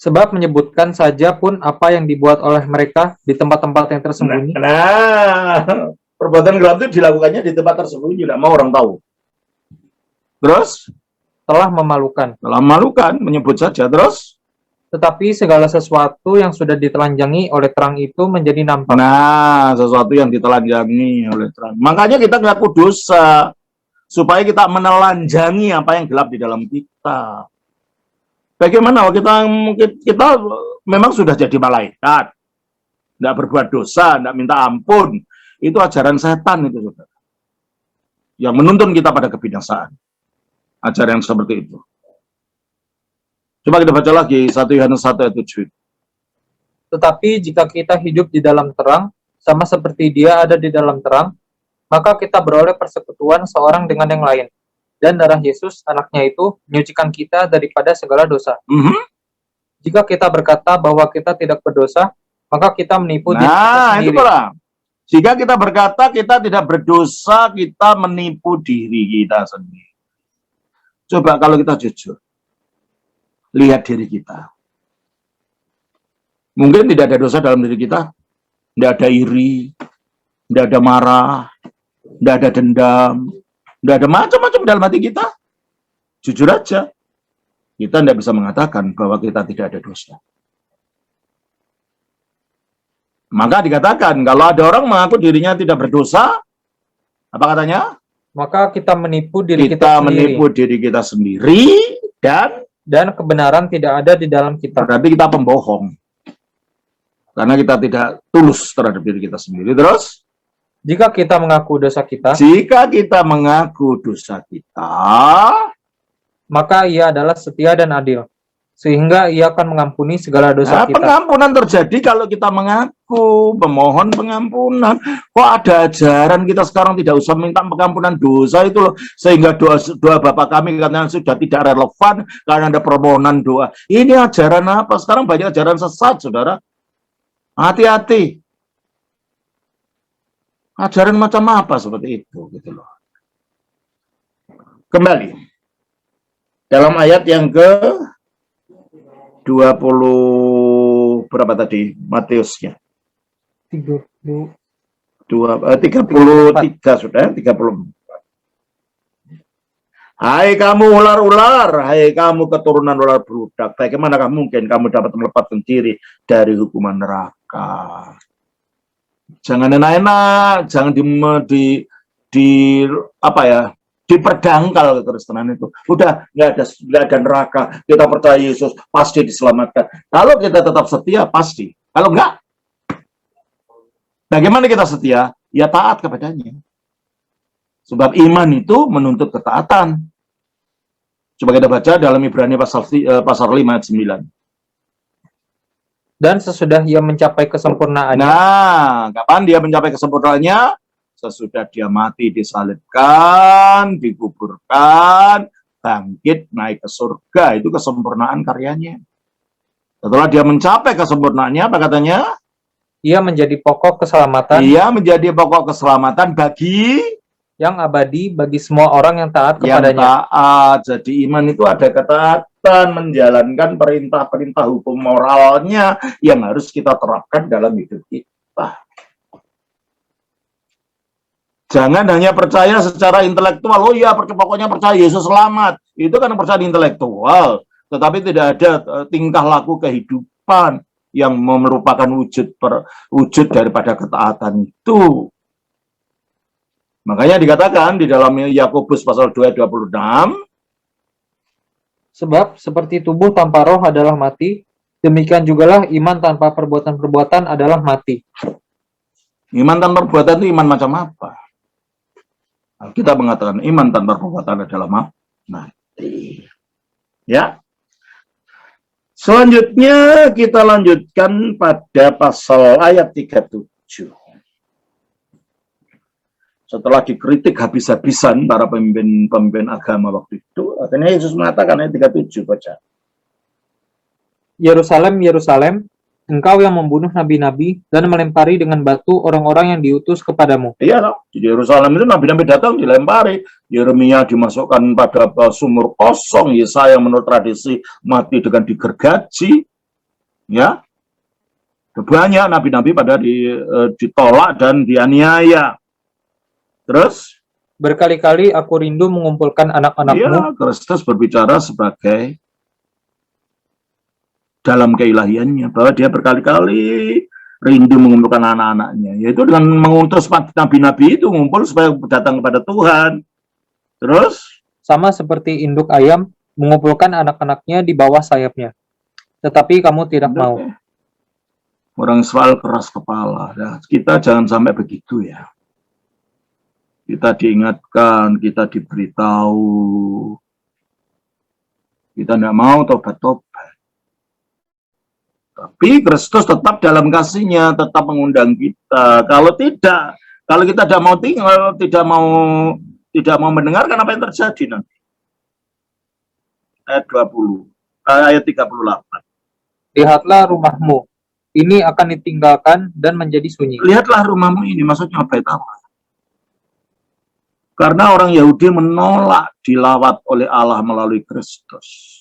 Sebab menyebutkan saja pun apa yang dibuat oleh mereka di tempat-tempat yang tersembunyi, Perbuatan gelap itu dilakukannya di tempat tersembunyi, tidak mau orang tahu. Terus, telah memalukan. telah memalukan, menyebut saja. Terus, Tetapi segala sesuatu yang sudah ditelanjangi oleh terang itu menjadi nampak. nah, sesuatu yang ditelanjangi oleh terang. Makanya kita ngaku dosa, supaya kita menelanjangi apa yang gelap di dalam kita. Bagaimana kita memang sudah jadi malaikat, tidak berbuat dosa, tidak minta ampun. Itu ajaran setan itu, saudara. Yang menuntun kita pada kebinasaan. Ajaran yang seperti itu. Coba kita baca lagi 1 Yohanes 1 ayat 7. Tetapi jika kita hidup di dalam terang, sama seperti Dia ada di dalam terang, maka kita beroleh persekutuan seorang dengan yang lain. Dan darah Yesus, anaknya itu, menyucikan kita daripada segala dosa. Jika kita berkata bahwa kita tidak berdosa, maka kita menipu diri kita Nah, itu sendiri. pula. Jika kita berkata kita tidak berdosa, kita menipu diri kita sendiri. Coba kalau kita jujur, lihat diri kita. Mungkin tidak ada dosa dalam diri kita, tidak ada iri, tidak ada marah, tidak ada dendam, tidak ada macam-macam dalam hati kita. Jujur aja, kita tidak bisa mengatakan bahwa kita tidak ada dosa. Maka dikatakan, kalau ada orang mengaku dirinya tidak berdosa, apa katanya? Maka kita menipu diri kita Kita sendiri. menipu diri kita sendiri, dan kebenaran tidak ada di dalam kita. berarti kita pembohong. Karena kita tidak tulus terhadap diri kita sendiri. Terus, Jika kita mengaku dosa kita, jika kita mengaku dosa kita, maka Ia adalah setia dan adil, sehingga Ia akan mengampuni segala dosa kita. pengampunan terjadi kalau kita mengaku, memohon pengampunan. Kok ada ajaran kita sekarang tidak usah minta pengampunan dosa itu loh, sehingga doa Bapak kami katanya sudah tidak relevan karena ada permohonan doa. Ini ajaran apa? Sekarang banyak ajaran sesat, saudara. Hati-hati. Ajaran macam apa seperti itu, gitu loh. Kembali dalam ayat yang ke 20 berapa tadi Matiusnya? 33 sudah, 34. Hai kamu ular-ular, hai kamu keturunan ular beludak, bagaimanakah mungkin kamu dapat melepaskan diri dari hukuman neraka? Jangan enak-enak, jangan diperdangkal kekristenan itu. Udah nggak ada neraka, kita percaya Yesus pasti diselamatkan. Kalau kita tetap setia pasti. Kalau enggak, bagaimana kita setia? Ya taat kepadanya. Sebab iman itu menuntut ketaatan. Coba kita baca dalam Ibrani pasal 5 ayat 9. Dan sesudah Ia mencapai kesempurnaannya, Nah, kapan dia mencapai kesempurnaannya? Sesudah dia mati, disalibkan, dikuburkan, bangkit, naik ke surga. Itu kesempurnaan karyanya. Setelah dia mencapai kesempurnaannya, apa katanya? Ia menjadi pokok keselamatan Ia menjadi pokok keselamatan bagi yang abadi bagi semua orang yang taat yang kepadanya. taat. Jadi iman itu ada ketaatan, menjalankan perintah-perintah hukum moralnya yang harus kita terapkan dalam hidup kita. Jangan hanya percaya secara intelektual. Oh iya, pokoknya percaya Yesus selamat. Itu kan percaya intelektual. Tetapi tidak ada tingkah laku kehidupan yang merupakan wujud daripada ketaatan itu. Makanya dikatakan di dalam Yakobus pasal 2 ayat 26, Sebab seperti tubuh tanpa roh adalah mati, demikian jugalah iman tanpa perbuatan-perbuatan adalah mati. iman tanpa perbuatan itu iman macam apa? Kita mengatakan iman tanpa perbuatan adalah mati. Ya. Selanjutnya kita lanjutkan pada pasal ayat 37. Setelah dikritik habis-habisan para pemimpin agama waktu itu, akhirnya Yesus mengatakan ayat 37, baca. Yerusalem, Yerusalem, engkau yang membunuh nabi-nabi dan melempari dengan batu orang-orang yang diutus kepadamu. Iya, no. Di Yerusalem itu nabi-nabi datang dilempari. Yeremia dimasukkan pada sumur kosong. Yesaya menurut tradisi mati dengan digergaji. Ya, banyak nabi-nabi pada ditolak dan dianiaya. Terus, Berkali-kali aku rindu mengumpulkan anak-anakmu. ya, Kristus berbicara sebagai dalam keilahiannya, bahwa dia berkali-kali rindu mengumpulkan anak-anaknya, yaitu dengan mengutus nabi-nabi itu ngumpul supaya datang kepada Tuhan. Terus, Sama seperti induk ayam mengumpulkan anak-anaknya di bawah sayapnya. Tetapi kamu tidak mau. orang Israel keras kepala. Nah, kita jangan sampai begitu ya. Kita diingatkan, kita diberitahu, kita tidak mau tobat-tobat. Tapi Kristus tetap dalam kasih-Nya, tetap mengundang kita. Kalau tidak, kalau kita tidak mau tinggal, tidak mau mendengarkan, apa yang terjadi nanti? Ayat 20, ayat 38. Lihatlah rumahmu, ini akan ditinggalkan dan menjadi sunyi. Lihatlah rumahmu ini, maksudnya bait Allah. Karena orang Yahudi menolak dilawat oleh Allah melalui Kristus.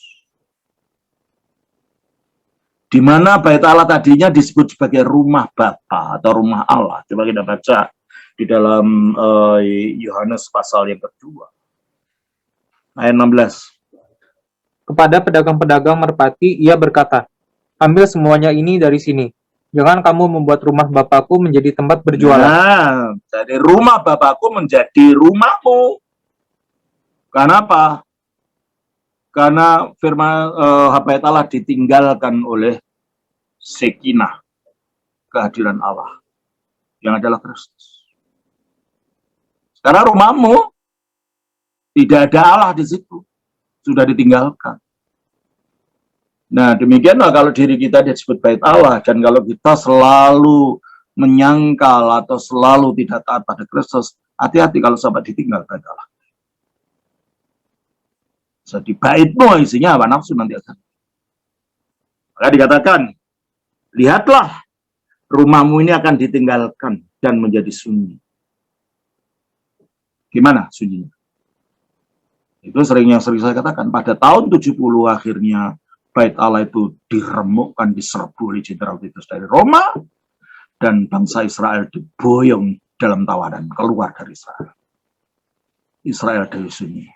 Di mana bait Allah tadinya disebut sebagai rumah Bapa atau rumah Allah. Coba kita baca di dalam Yohanes pasal yang kedua. Ayat 16. Kepada pedagang-pedagang merpati, ia berkata, ambil semuanya ini dari sini. Jangan kamu membuat rumah Bapakku menjadi tempat berjualan. Nah, jadi rumah Bapakku menjadi rumahmu. Karena apa? Karena firman bait Allah ditinggalkan oleh Sekinah, kehadiran Allah, yang adalah Kristus. Sekarang rumahmu tidak ada Allah di situ, sudah ditinggalkan. Nah, demikianlah kalau diri kita disebut bait Allah, dan kalau kita selalu menyangkal atau selalu tidak taat pada Kristus, hati-hati kalau sampai ditinggal bait Allah. Jadi baitmu isinya apa nafsu nanti akan. Maka dikatakan, lihatlah rumahmu ini akan ditinggalkan dan menjadi sunyi. Gimana sunyinya? Itu yang sering saya katakan, pada tahun 70 akhirnya bait Allah itu diremukkan, diserbu oleh Jenderal Titus dari Roma, dan bangsa Israel diboyong dalam tawanan keluar dari Israel. Israel dari sunyi.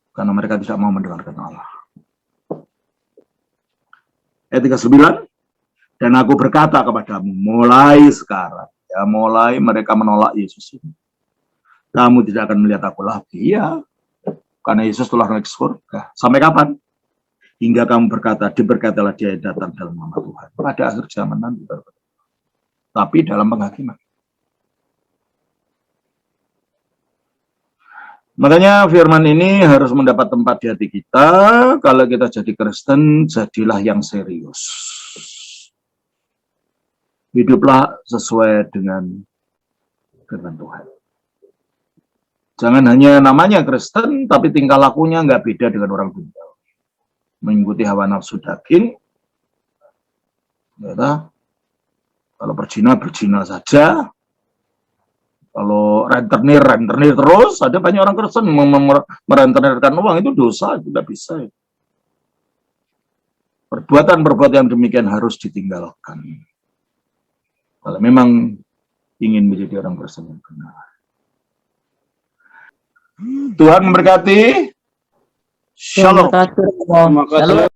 Karena mereka tidak mau mendengarkan Allah. Ayat 39, dan aku berkata kepadamu, mulai sekarang, ya mulai mereka menolak Yesus ini, kamu tidak akan melihat aku lagi, ya, karena Yesus telah naik ke surga. Sampai kapan? Hingga kamu berkata, diberkatilah dia datang dalam nama Tuhan. Pada akhir zaman nanti, tapi dalam penghakiman. Makanya firman ini harus mendapat tempat di hati kita. Kalau kita jadi Kristen, jadilah yang serius. Hiduplah sesuai dengan firman Tuhan. Jangan hanya namanya Kristen, tapi tingkah lakunya nggak beda dengan orang dunia. Mengikuti hawa nafsu daging. Ya, kalau berzina saja. Kalau rentenir terus, ada banyak orang Kristen merentenirkan uang, itu dosa, itu tidak bisa. Perbuatan-perbuatan yang demikian harus ditinggalkan. Kalau memang ingin menjadi orang Kristen yang benar. Tuhan memberkati. Shalom. Terima kasih.